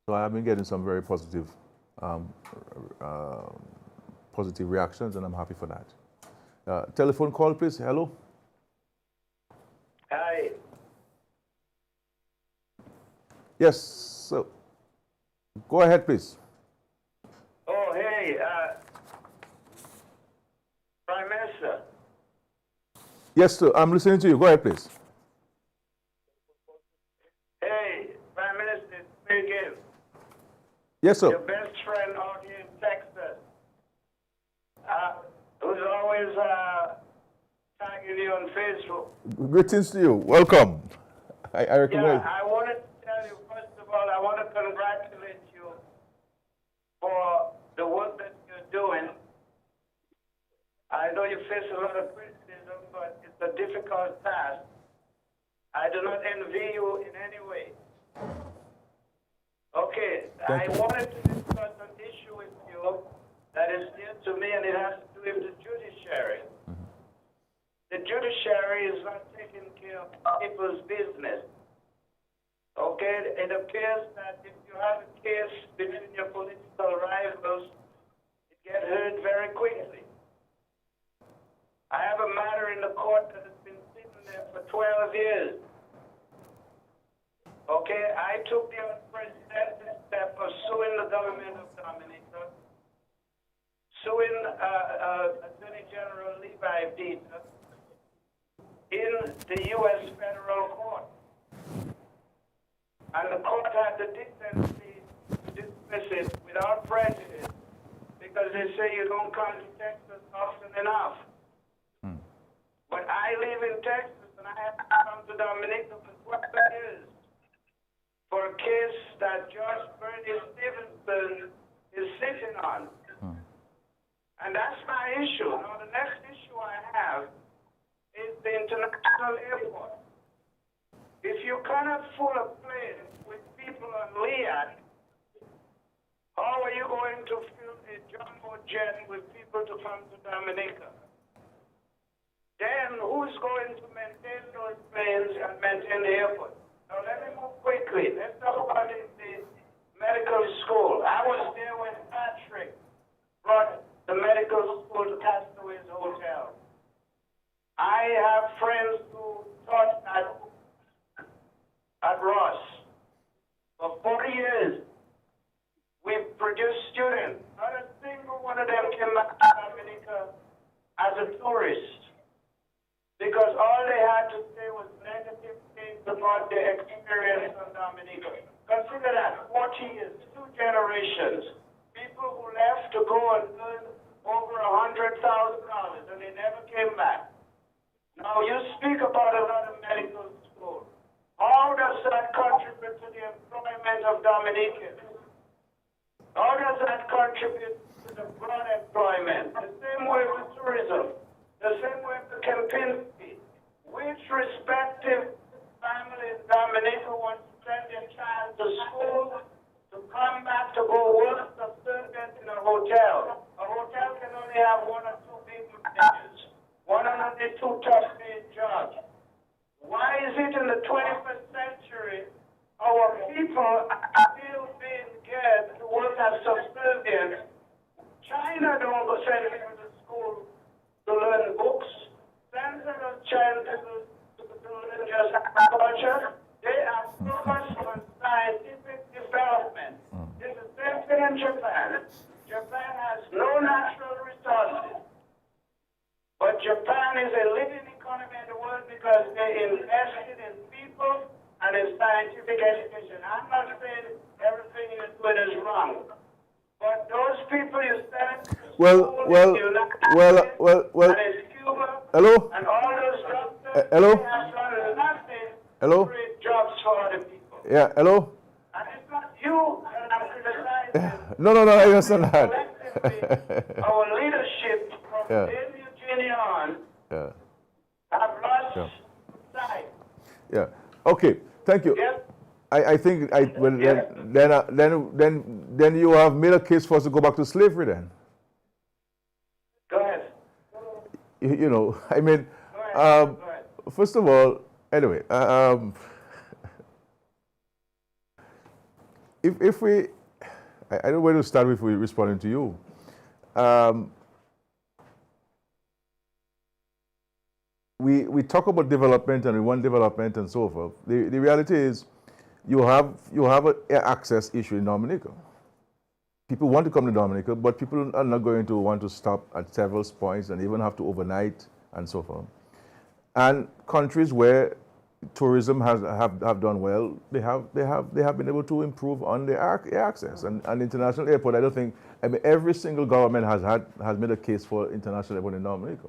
So I have been getting some very positive reactions, and I'm happy for that. Telephone call, please. Hello. Hi. Yes. So go ahead, please. Oh, hey. Yes, sir. I'm listening to you. Go ahead, please. Hey, Prime Minister, it's me again. Yes, sir. Your best friend out here in Texas, who's always tagging you on Facebook. Greetings to you. Welcome. I recognize. Yeah, I wanted to tell you, first of all, I want to congratulate you for the work that you're doing. I know you face a lot of criticism, but it's a difficult task. I do not envy you in any way. Okay, I wanted to discuss an issue with you that is dear to me, and it has to do with the judiciary. The judiciary is not taking care of people's business. Okay, it appears that if you have a case between your political rivals, it gets heard very quickly. I have a matter in the court that has been sitting there for 12 years. Okay, I took the unprecedented step of suing the government of Dominica, suing Attorney General Levi Peter in the U.S. federal court. And the court had the decency to dismiss it without prejudice because they say you don't come to Texas often enough. But I live in Texas and I have to come to Dominica for 12 years for a case that Judge Bernie Stevenson is sitting on. And that's my issue. Now, the next issue I have is the international airport. If you cannot fill a plane with people on Liat, how are you going to fill a jumbo jet with people to come to Dominica? Then who's going to maintain those planes and maintain the airport? Now let me move quickly. Let's talk about the medical school. I was there when Patrick brought the medical school to Castaways Hotel. I have friends who taught at Ross. For 40 years, we've produced students. Not a single one of them came back to Dominica as a tourist. Because all they had to say was negative things about their experience on Dominica. Consider that, 40 years, 2 generations. People who left to go and earn over $100,000 and they never came back. Now you speak about another medical school. How does that contribute to the employment of Dominicans? How does that contribute to the broad employment? The same way with tourism. The same way with Kempinski. Which respective family in Dominica wants to send their child to school, to come back to go work subservient in a hotel? A hotel can only have 1 or 2 big managers, 1 or only 2 tough-paid jobs. Why is it in the 21st century our people are still being geared to work as subservient? China don't go send people to school to learn books. Send them to China to learn just agriculture. They are focused on scientific development. It's the same thing in Japan. Japan has no natural resources. But Japan is a leading economy in the world because they invested in people and in scientific education. I'm not saying everything you're doing is wrong. But those people you send to Cuba, hello? and all those doctors, hello? they have done nothing Hello? to create jobs for other people. Yeah, hello? And it's not you that I'm criticizing. No, I understand that. Collectively, our leadership from Dave Eugenia on have lost sight. Yeah. Okay. Thank you. Yes. I think then you have made a case for us to go back to slavery then. Go ahead. You know, I mean, Go ahead. first of all, anyway, if we, I don't know where to start with responding to you. We talk about development and we want development and so forth. The reality is you have an access issue in Dominica. People want to come to Dominica, but people are not going to want to stop at several points and even have to overnight and so forth. And countries where tourism have done well, they have been able to improve on the air access and international airport. I don't think, I mean, every single government has made a case for international airport in Dominica.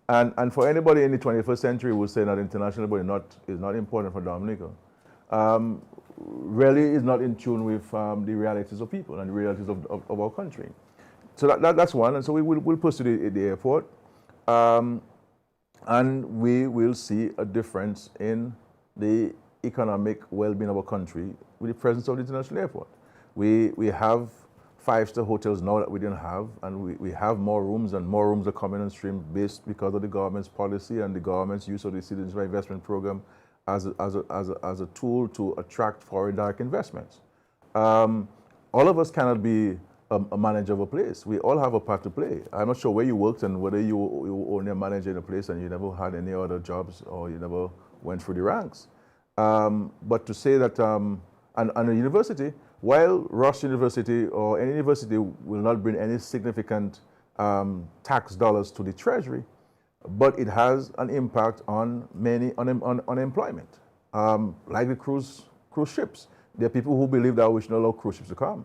And for anybody in the 21st century who would say that international airport is not important for Dominica, really is not in tune with the realities of people and the realities of our country. So that's one. And so we'll pursue the airport. And we will see a difference in the economic well-being of our country with the presence of the international airport. We have 5-star hotels now that we didn't have, and we have more rooms, and more rooms are coming on stream based because of the government's policy and the government's use of the Citizens Investment Program as a tool to attract foreign direct investments. All of us cannot be a manager of a place. We all have a part to play. I'm not sure where you worked and whether you only a manager in a place and you never had any other jobs or you never went through the ranks. But to say that, and a university, while Ross University or any university will not bring any significant tax dollars to the treasury, but it has an impact on many unemployment. Like the cruise ships. There are people who believe that we should not allow cruise ships to come.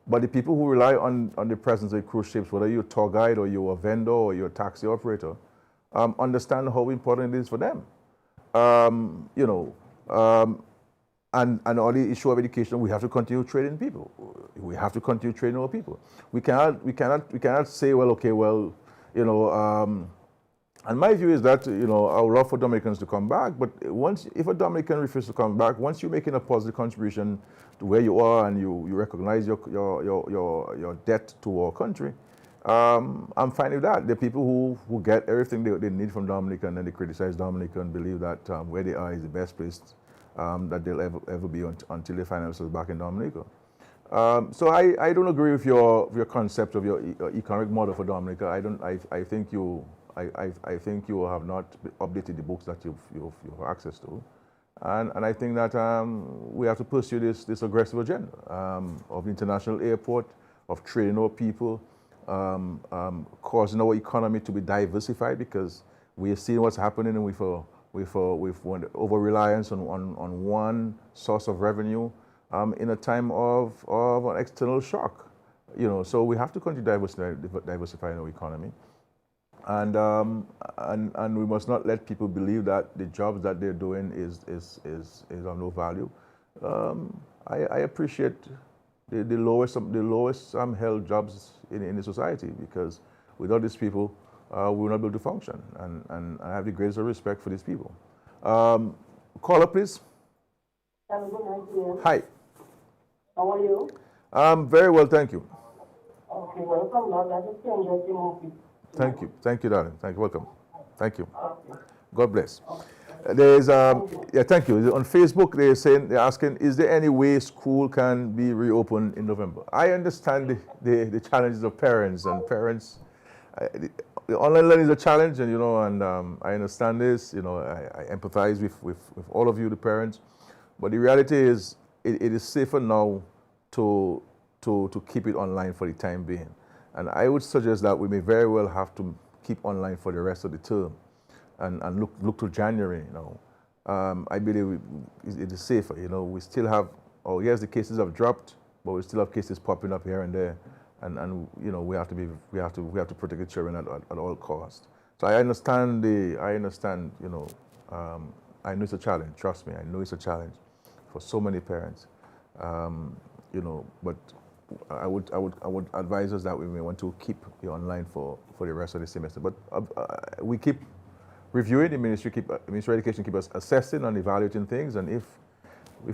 But the people who rely on the presence of cruise ships, whether you're a tour guide or you're a vendor or you're a taxi operator, understand how important it is for them. And on the issue of education, we have to continue training people. We have to continue training our people. We cannot say, well, okay, well, and my view is that, I would love for Dominicans to come back, but if a Dominican refuses to come back, once you're making a positive contribution to where you are and you recognize your debt to our country, I'm fine with that. There are people who get everything they need from Dominica and then they criticize Dominica and believe that where they are is the best place that they'll ever be until they find themselves back in Dominica. So I don't agree with your concept of your economic model for Dominica. I think you have not updated the books that you have access to. And I think that we have to pursue this aggressive agenda of the international airport, of training our people, causing our economy to be diversified, because we are seeing what's happening with over-reliance on one source of revenue in a time of an external shock. So we have to continue diversifying our economy. And we must not let people believe that the jobs that they're doing is of no value. I appreciate the lowest held jobs in the society, because without these people, we will not be able to function. And I have the greatest respect for these people. Caller, please. Good night, dear. Hi. How are you? Very well, thank you. Okay, welcome, Lord. I just enjoyed the movie. Thank you, darling. Thank you. Welcome. Thank you. God bless. There's thank you. On Facebook, they're asking, is there any way school can be reopened in November? I understand the challenges of parents the online learning is a challenge, and I understand this. I empathize with all of you, the parents. But the reality is, it is safer now to keep it online for the time being. And I would suggest that we may very well have to keep online for the rest of the term and look to January. I believe it is safer. We still have, yes, the cases have dropped, but we still have cases popping up here and there. And we have to protect the children at all costs. So I understand, I know it's a challenge, trust me, I know it's a challenge for so many parents. But I would advise us that we may want to keep it online for the rest of the semester. But we keep reviewing, the Ministry of Education keep us assessing and evaluating things, and if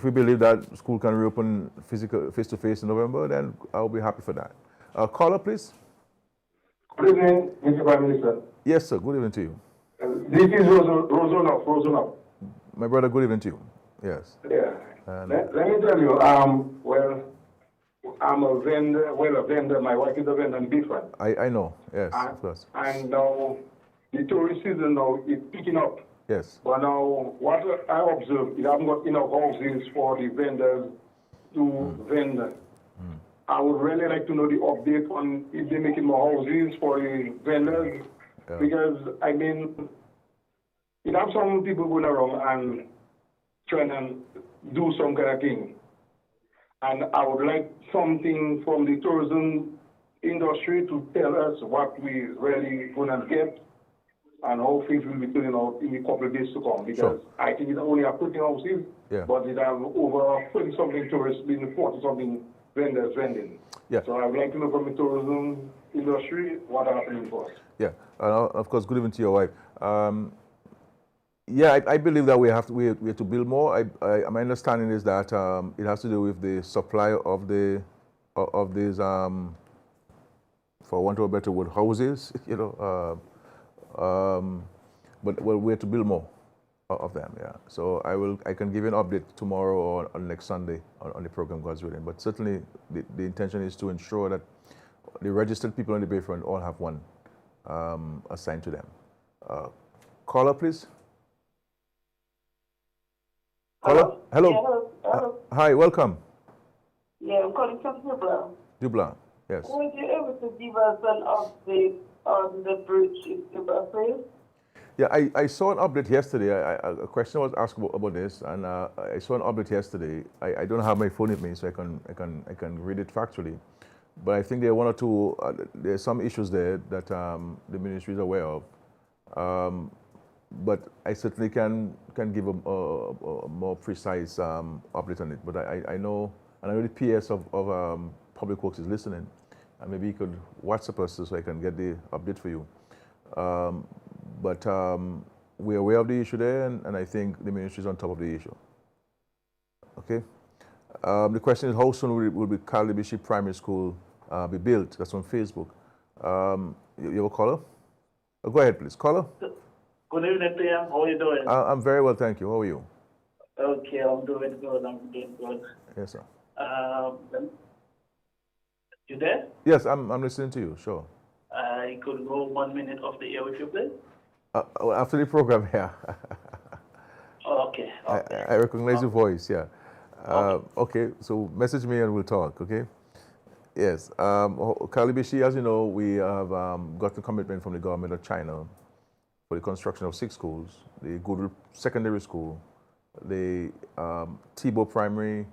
we believe that school can reopen face-to-face in November, then I'll be happy for that. Caller, please. Good evening, Mr. Prime Minister. Yes, sir. Good evening to you. This is Roosevelt. My brother, good evening to you. Yes. Yeah. Let me tell you, well, I'm a vendor. My wife is a vendor in Bifford. I know, yes, of course. And now the tourist season now is picking up. Yes. But now what I observe is I haven't got enough houses for the vendors to vend. I would really like to know the update on if they're making more houses for the vendors. Yeah. Because, it have some people going around and trying to do some kind of thing. And I would like something from the tourism industry to tell us what we really gonna get and how things will be turning out in a couple of days to come. Because I think it only have 20 houses, but it have over 20-something tourists, being 40-something vendors vending. Yeah. So I would like to know from the tourism industry what are happening for us. Yeah, of course, good evening to your wife. Yeah, I believe that we have to build more. My understanding is that it has to do with the supply of these, for want of a better word, houses, you know. But we have to build more of them, yeah. So I can give you an update tomorrow or next Sunday on the program, God's willing. But certainly the intention is to ensure that the registered people on the Bayfront all have one assigned to them. Caller, please. Caller? Hello. Yeah, hello. Hi, welcome. Yeah, I'm calling from Dubla. Dubla, yes. Would you able to give us an update on the bridge in Dubla, please? Yeah, I saw an update yesterday. A question was asked about this, and I saw an update yesterday. I don't have my phone with me, so I can read it factually. But I think there are one or two. There are some issues there that the ministry is aware of. But I certainly can give a more precise update on it. But I know, and I know the PS of Public Works is listening, and maybe you could WhatsApp us so I can get the update for you. But we're aware of the issue there, and I think the ministry is on top of the issue. Okay. The question is, how soon will the Calibishi Primary School be built? That's on Facebook. You have a caller? Go ahead, please. Caller? Good evening, PM. How are you doing? I'm very well, thank you. How are you? Okay, I'm doing good. Yes, sir. You there? Yes, I'm listening to you, sure. I could go 1 minute off the air with you, please? After the program, yeah. Okay. I recognize your voice, yeah. Okay, so message me and we'll talk, okay? Yes. Calibishi, as you know, we have got a commitment from the government of China for the construction of 6 schools: the Goodwill Secondary School, the Thibault Primary,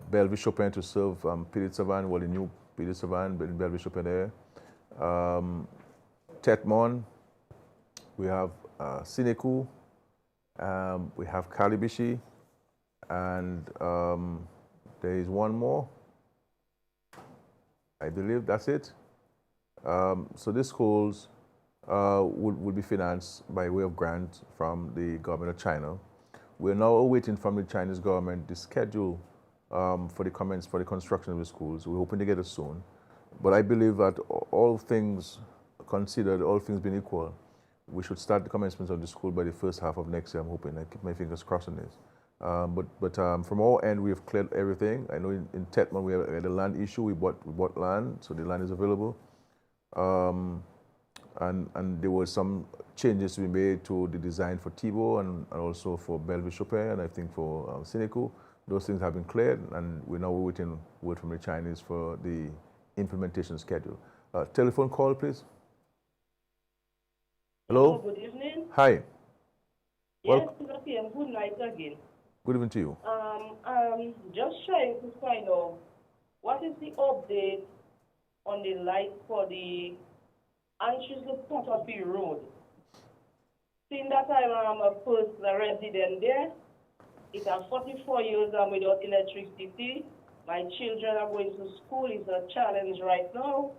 Bellevue Chopin to serve Pidit-Savan, well, the new Pidit-Savan in Bellevue Chopin there. Tetmon, we have Sineku, we have Calibishi, and there is one more. I believe that's it. So these schools will be financed by way of grant from the government of China. We're now awaiting from the Chinese government the schedule for the construction of the schools. We're hoping to get it soon. But I believe that all things considered, all things being equal, we should start the commencement of the school by the first half of next year. I'm hoping. I keep my fingers crossed on this. But from our end, we have cleared everything. I know in Tetman we had a land issue. We bought land, so the land is available. And there were some changes to be made to the design for Thibault and also for Bellevue Chopin, and I think for Sineku. Those things have been cleared, and we're now waiting word from the Chinese for the implementation schedule. Telephone call, please. Hello? Good evening. Hi. Yes, good night again. Good evening to you. Just trying to find out what is the update on the light for the Anschluss Potterby Road. Seeing that I'm a personal resident there, it has 44 years without electricity. My children are going to school. It's a challenge right now.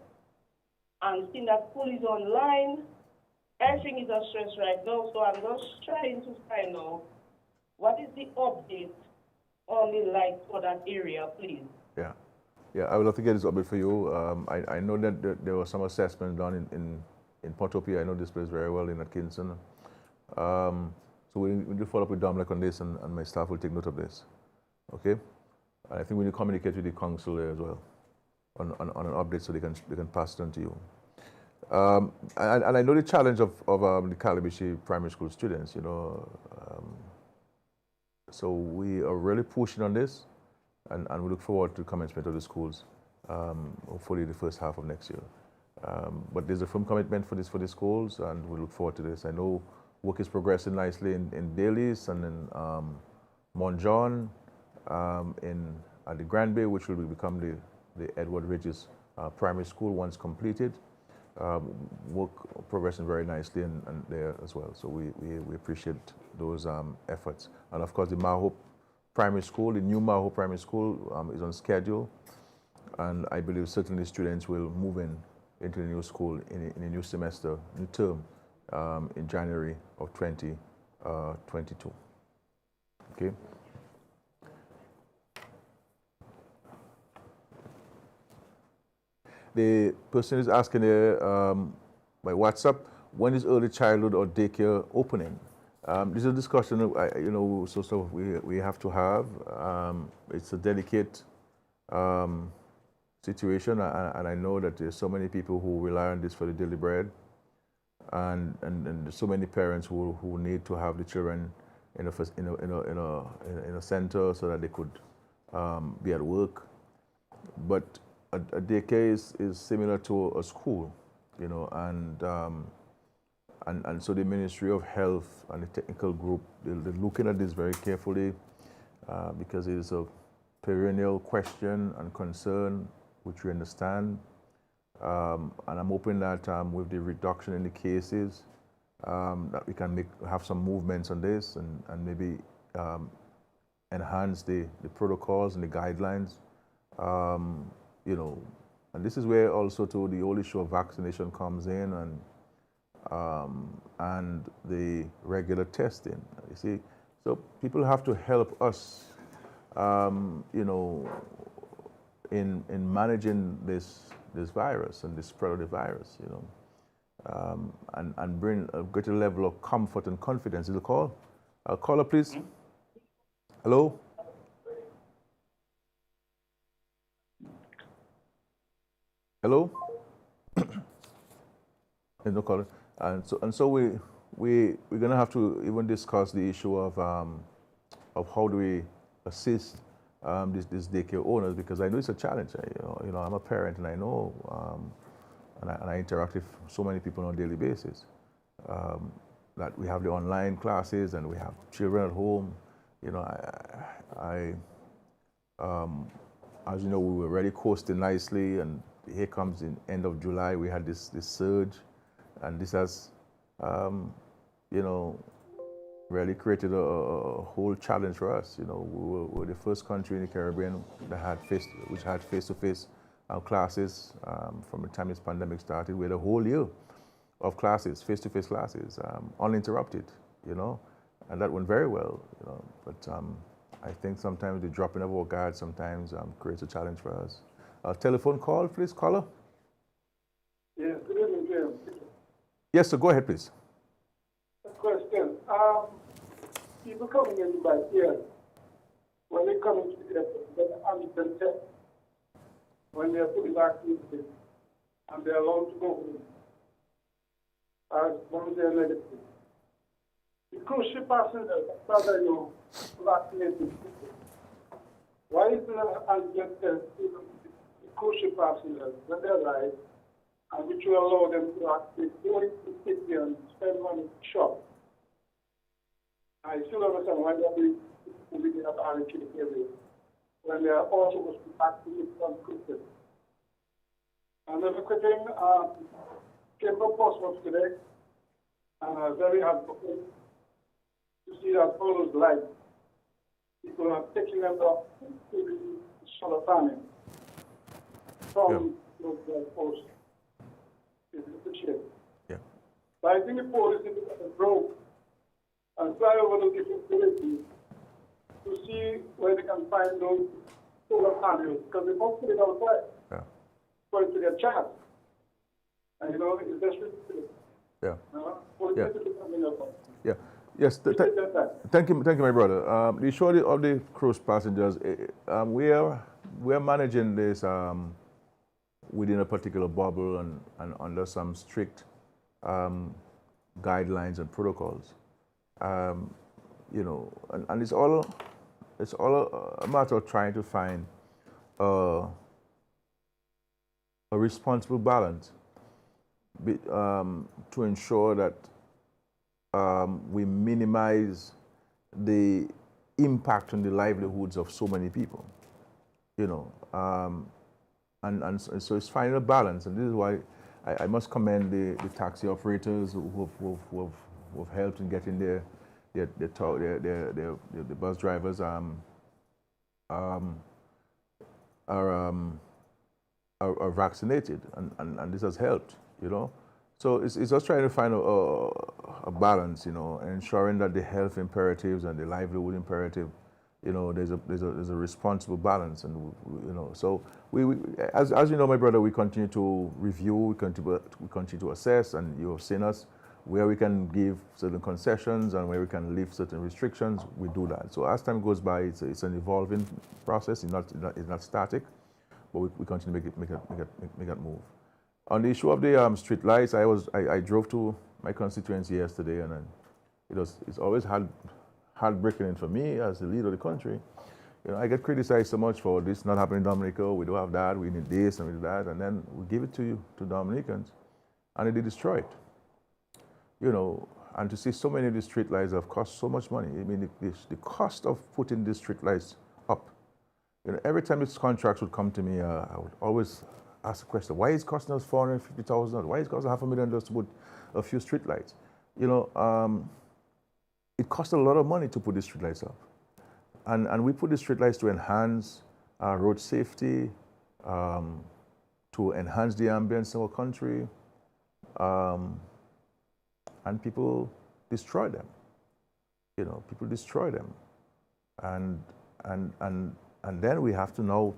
And seeing that school is online, everything is a stress right now. So I'm just trying to find out what is the update on the light for that area, please. Yeah. Yeah, I would love to get this update for you. I know that there was some assessment done in Potopia. I know this place very well in Atkinson. So we will follow up with Dominica on this, and my staff will take note of this. Okay? And I think we need to communicate with the council there as well on an update so they can pass it on to you. And I know the challenge of the Calibishi primary school students, you know. So we are really pushing on this, and we look forward to the commencement of the schools, hopefully the first half of next year. But there's a firm commitment for the schools, and we look forward to this. I know work is progressing nicely in Daly's and in Mount John, at the Granby, which will become the Edward Ridges Primary School once completed. Work progressing very nicely and there as well. So we appreciate those efforts. And of course, the Maho Primary School, the new Maho Primary School is on schedule. And I believe certainly students will move into the new school in a new semester, new term, in January of 2022. Okay. The person is asking there by WhatsApp, when is early childhood or daycare opening? This is a discussion we have to have. It's a delicate situation, and I know that there's so many people who rely on this for the daily bread, and there's so many parents who need to have the children in a center so that they could be at work. But a daycare is similar to a school, and so the Ministry of Health and the technical group, they're looking at this very carefully because it is a perennial question and concern, which we understand. And I'm hoping that with the reduction in the cases, that we can have some movements on this and maybe enhance the protocols and the guidelines. And this is where also the whole issue of vaccination comes in and the regular testing. You see, so people have to help us, in managing this virus and the spread of the virus, and bring a greater level of comfort and confidence. Is a call? Caller, please. Hello. Hello? There's no caller. And so we're gonna have to even discuss the issue of how do we assist these daycare owners, because I know it's a challenge. I'm a parent and I know and I interact with so many people on a daily basis. That we have the online classes and we have children at home. As you know, we were already coasting nicely, and here comes the end of July. We had this surge, and this has, really created a whole challenge for us. We were the first country in the Caribbean that had face-to-face classes from the time this pandemic started. We had a whole year of classes, face-to-face classes, uninterrupted, and that went very well, But I think sometimes the dropping of our guard sometimes creates a challenge for us. Telephone call, please, caller. Yes, good evening, James. Yes, sir, go ahead, please. A question. People coming in by here, when they come into the airport, they have antigen test. When they are fully vaccinated, and they are allowed to go home, as long as they are negative. The cruise ship passengers, rather vaccinated people, why is there an antigen test even the cruise ship passengers when they arrive, and which will allow them to actually go into the city and spend money to shop? I still understand why they're doing within that RHA area when they are also supposed to be vaccinated on cruise ships. Another quick thing, came from Portsmouth today, and I'm very happy to see that all those lights, people are taking them up to the solar panel from those posts. It's appreciated. Yeah. But I think the policy is broke and fly over the different villages to see where they can find those solar panels, because they won't put it outside. Yeah. For it to get charged. And it's just ridiculous. Yeah. Yeah. Yeah. Yes. Thank you, my brother. The issue of the cruise passengers, we are managing this within a particular bubble and under some strict guidelines and protocols. And it's all a matter of trying to find a responsible balance to ensure that we minimize the impact on the livelihoods of so many people, you know. And so it's finding a balance, and this is why I must commend the taxi operators who have helped in getting the bus drivers are vaccinated, and this has helped, you know. So it's just trying to find a balance, you know, ensuring that the health imperatives and the livelihood imperative, you know, there's a responsible balance, and you know, so we as you know, my brother, we continue to review, we continue to assess, and you have seen us where we can give certain concessions and where we can lift certain restrictions. We do that. So as time goes by, it's an evolving process. It's not static, but we continue to make that move. On the issue of the street lights, I drove to my constituency yesterday, and it's always heartbreaking for me as the leader of the country. You know, I get criticized so much for this not happening in Dominica. We don't have that. We need this and we need that, and then we give it to Dominicans, and they destroy it. You know, and to see so many of these street lights have cost so much money. I mean, the cost of putting these street lights up. You know, every time these contracts would come to me, I would always ask the question: why is it costing us $450,000? Why is it costing $500,000 to put a few street lights? You know, it costs a lot of money to put these street lights up, and we put these street lights to enhance our road safety, to enhance the ambience in our country. And people destroy them. You know, people destroy them, and then we have to now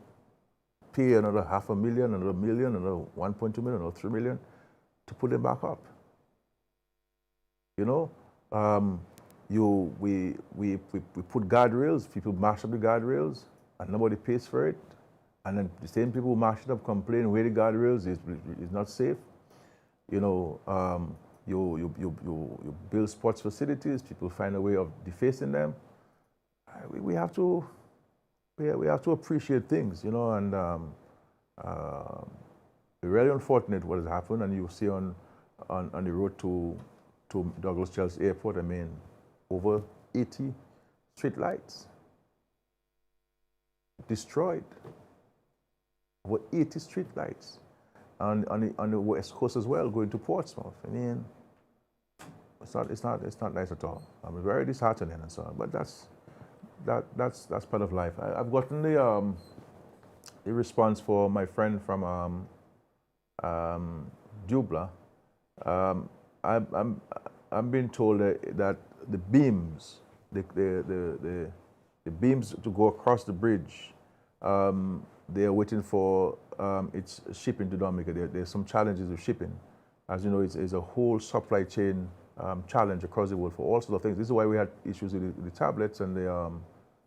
pay another $500,000, another $1 million, another $1.2 million, or $3 million to put them back up. You know, we put guardrails. People mash up the guardrails, and nobody pays for it. And then the same people who mash it up complain where the guardrails is not safe. You know. You build sports facilities. People find a way of defacing them. We have to appreciate things, you know. And really unfortunate what has happened. And you see on the road to Douglas Chelsea Airport, I mean, over 80 street lights destroyed. Over 80 street lights. On the West Coast as well, going to Portsmouth. I mean, it's not nice at all. I'm very disheartening and so on. But that's part of life. I've gotten the response for my friend from Dubla. I'm being told that the beams, the beams to go across the bridge, they are waiting for its shipping to Dominica. There's some challenges with shipping. As you know, it's a whole supply chain challenge across the world for all sorts of things. This is why we had issues with the tablets and the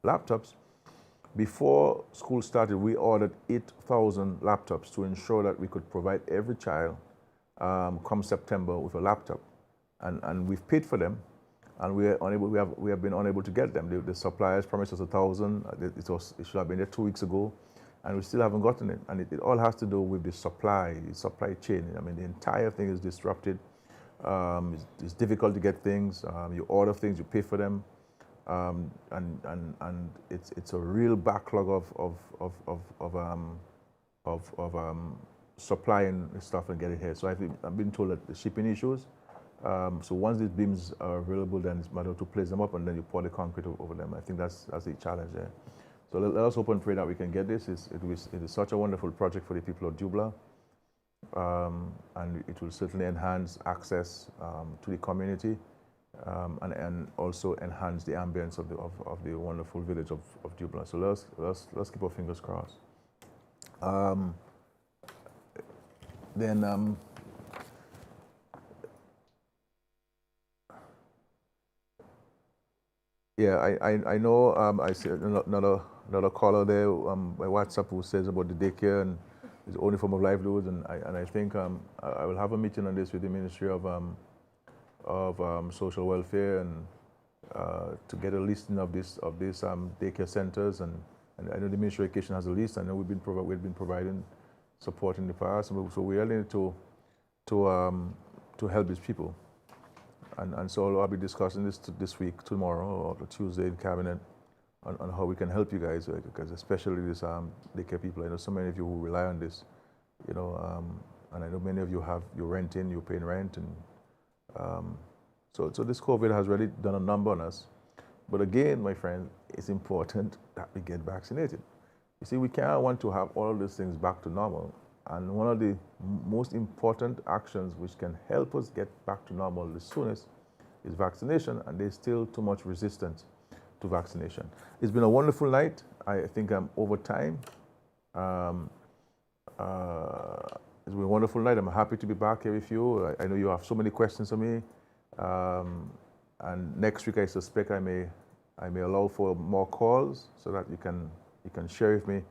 laptops. Before school started, we ordered 8,000 laptops to ensure that we could provide every child come September with a laptop. And we've paid for them, and we have been unable to get them. The suppliers promised us 1,000. It should have been there 2 weeks ago. And we still haven't gotten it. And it all has to do with the supply chain. I mean, the entire thing is disrupted. It's difficult to get things. You order things, you pay for them. And it's a real backlog of supplying stuff and getting here. So I've been told that the shipping issues. So once these beams are available, then it's a matter to place them up, and then you pour the concrete over them. I think that's the challenge there. So let us hope and pray that we can get this. It is such a wonderful project for the people of Dubla, and it will certainly enhance access to the community, and also enhance the ambience of the wonderful village of Dubla. So let's keep our fingers crossed. Yeah, I know. I see another caller there by WhatsApp who says about the daycare and it's the only form of livelihood, and I think I will have a meeting on this with the Ministry of Social Welfare and to get a listing of these daycare centers, and I know the Ministry of Education has a list. I know we've been providing support in the past, so we are need to help these people. And so I'll be discussing this this week, tomorrow, or Tuesday in Cabinet, on how we can help you guys, because especially this daycare people. I know so many of you who rely on this, you know, and I know many of you you're renting, you're paying rent, and so this COVID has really done a number on us. But again, my friend, it's important that we get vaccinated. You see, we can't want to have all of these things back to normal. And one of the most important actions which can help us get back to normal the soonest is vaccination, and there's still too much resistance to vaccination. It's been a wonderful night. I think I'm over time. It's been a wonderful night. I'm happy to be back here with you. I know you have so many questions for me. And next week, I suspect I may allow for more calls so that you can share with me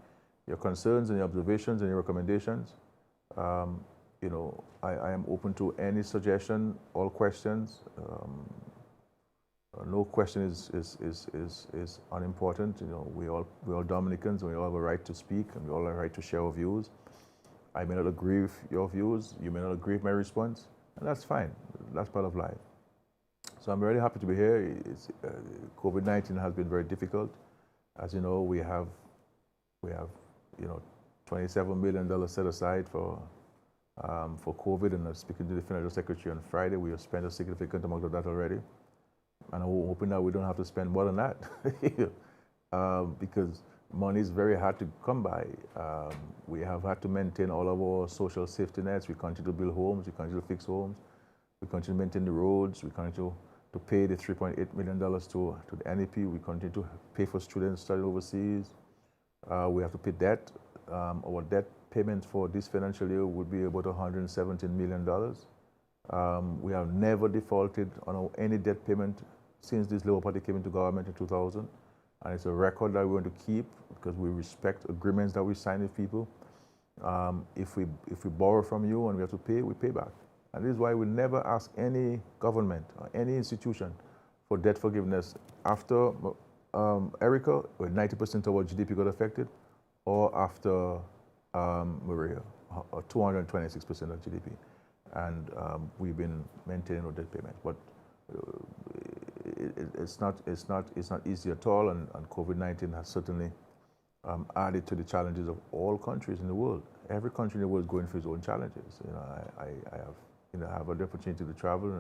your concerns and your observations and your recommendations. You know, I am open to any suggestion, all questions. No question is unimportant. You know, we all Dominicans, and we all have a right to speak, and we all have a right to share our views. I may not agree with your views. You may not agree with my response, and that's fine. That's part of life. So I'm really happy to be here. COVID-19 has been very difficult. As you know, we have you know, $27 million set aside for COVID, and speaking to the Financial Secretary on Friday, we have spent a significant amount of that already. And I'm hoping that we don't have to spend more than that because money is very hard to come by. We have had to maintain all of our social safety nets. We continue to build homes. We continue to fix homes. We continue to maintain the roads. We continue to pay the $3.8 million to the NEP. We continue to pay for students studying overseas. We have to pay debt. Our debt payment for this financial year would be about $117 million. We have never defaulted on any debt payment since this Labour Party came into government in 2000. And it's a record that we want to keep because we respect agreements that we sign with people. If we borrow from you and we have to pay, we pay back. And this is why we never ask any government or any institution for debt forgiveness after Erica, where 90% of our GDP got affected, or after Maria, or 226% of GDP. And we've been maintaining our debt payments. But it's not easy at all, and COVID-19 has certainly added to the challenges of all countries in the world. Every country in the world is going through its own challenges. You know, I have the opportunity to travel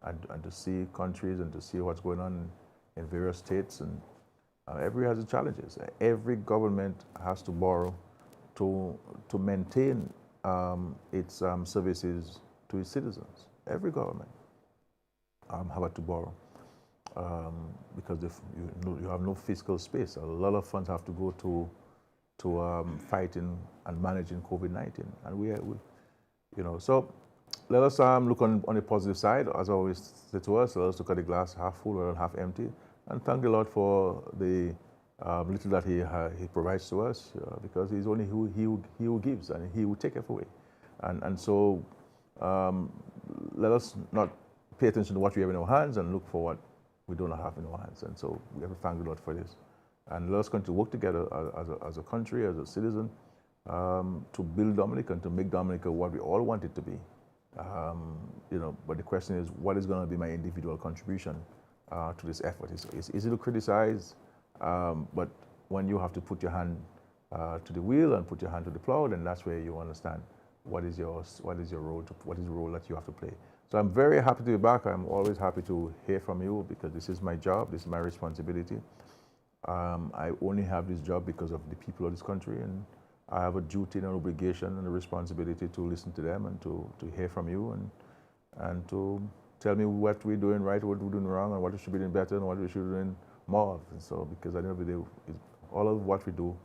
and to see countries and to see what's going on in various states, and every has its challenges. Every government has to borrow to maintain its services to its citizens. Every government have had to borrow because you have no fiscal space. A lot of funds have to go to fighting and managing COVID-19, and we you know, so let us look on the positive side. As I always say to us, let us look at the glass half full rather than half empty, and thank the Lord for the little that He provides to us, because He's only He who gives, and He who taketh away. And so let us not pay attention to what we have in our hands and look for what we don't have in our hands. And so we have to thank the Lord for this. And let us continue to work together as a country, as a citizen, to build Dominica and to make Dominica what we all want it to be. You know, but the question is, what is going to be my individual contribution to this effort? It's easy to criticize, but when you have to put your hand to the wheel and put your hand to the plow, then that's where you understand what is your role, what is the role that you have to play. So I'm very happy to be back. I'm always happy to hear from you because this is my job, this is my responsibility. I only have this job because of the people of this country, and I have a duty and an obligation and a responsibility to listen to them and to hear from you and to tell me what we're doing right, what we're doing wrong, and what we should be doing better and what we should be doing more of. And so, because at the end of the day, all of what we do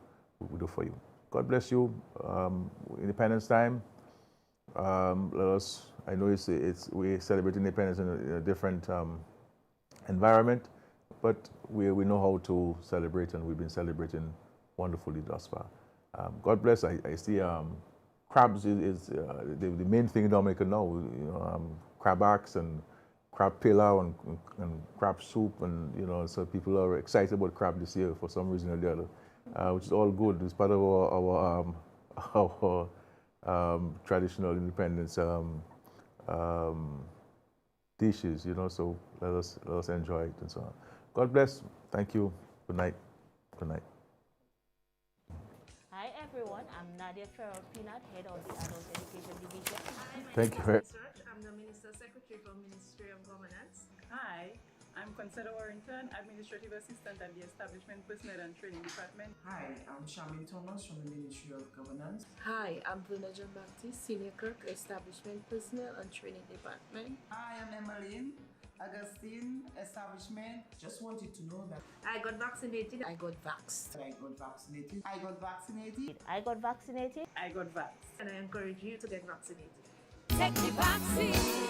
for you. God bless you. Independence time. Let us. I know we celebrate independence in a different environment, but we know how to celebrate, and we've been celebrating wonderfully thus far. God bless. I see crabs is the main thing in Dominica now. You know, crab axe and crab pilau and crab soup, and you know, so people are excited about crab this year for some reason or the other, which is all good. It's part of our traditional independence dishes, you know, so let us enjoy it and so on. God bless. Thank you. Good night. Good night. Hi everyone, I'm Nadia Farrell-Peanut, Head of the Adult Education Division. Hi, my Thank name you is very Research. I'm the Minister Secretary for Ministry of Governance. Hi, I'm Consuelo Warrington, Administrative Assistant at the Establishment Personnel and Training Department. Hi, I'm Shamin Thomas from the Ministry of Governance. Hi, I'm Bruna John Baptiste, Senior Clerk, Establishment Personnel and Training Department. Hi, I'm Emmeline Augustine, Establishment. Just wanted to know that I got vaccinated. I got vaxxed. I got vaccinated. I got vaccinated. I got vaccinated. I got vaxxed. And I encourage you to get vaccinated. Take the vaccine.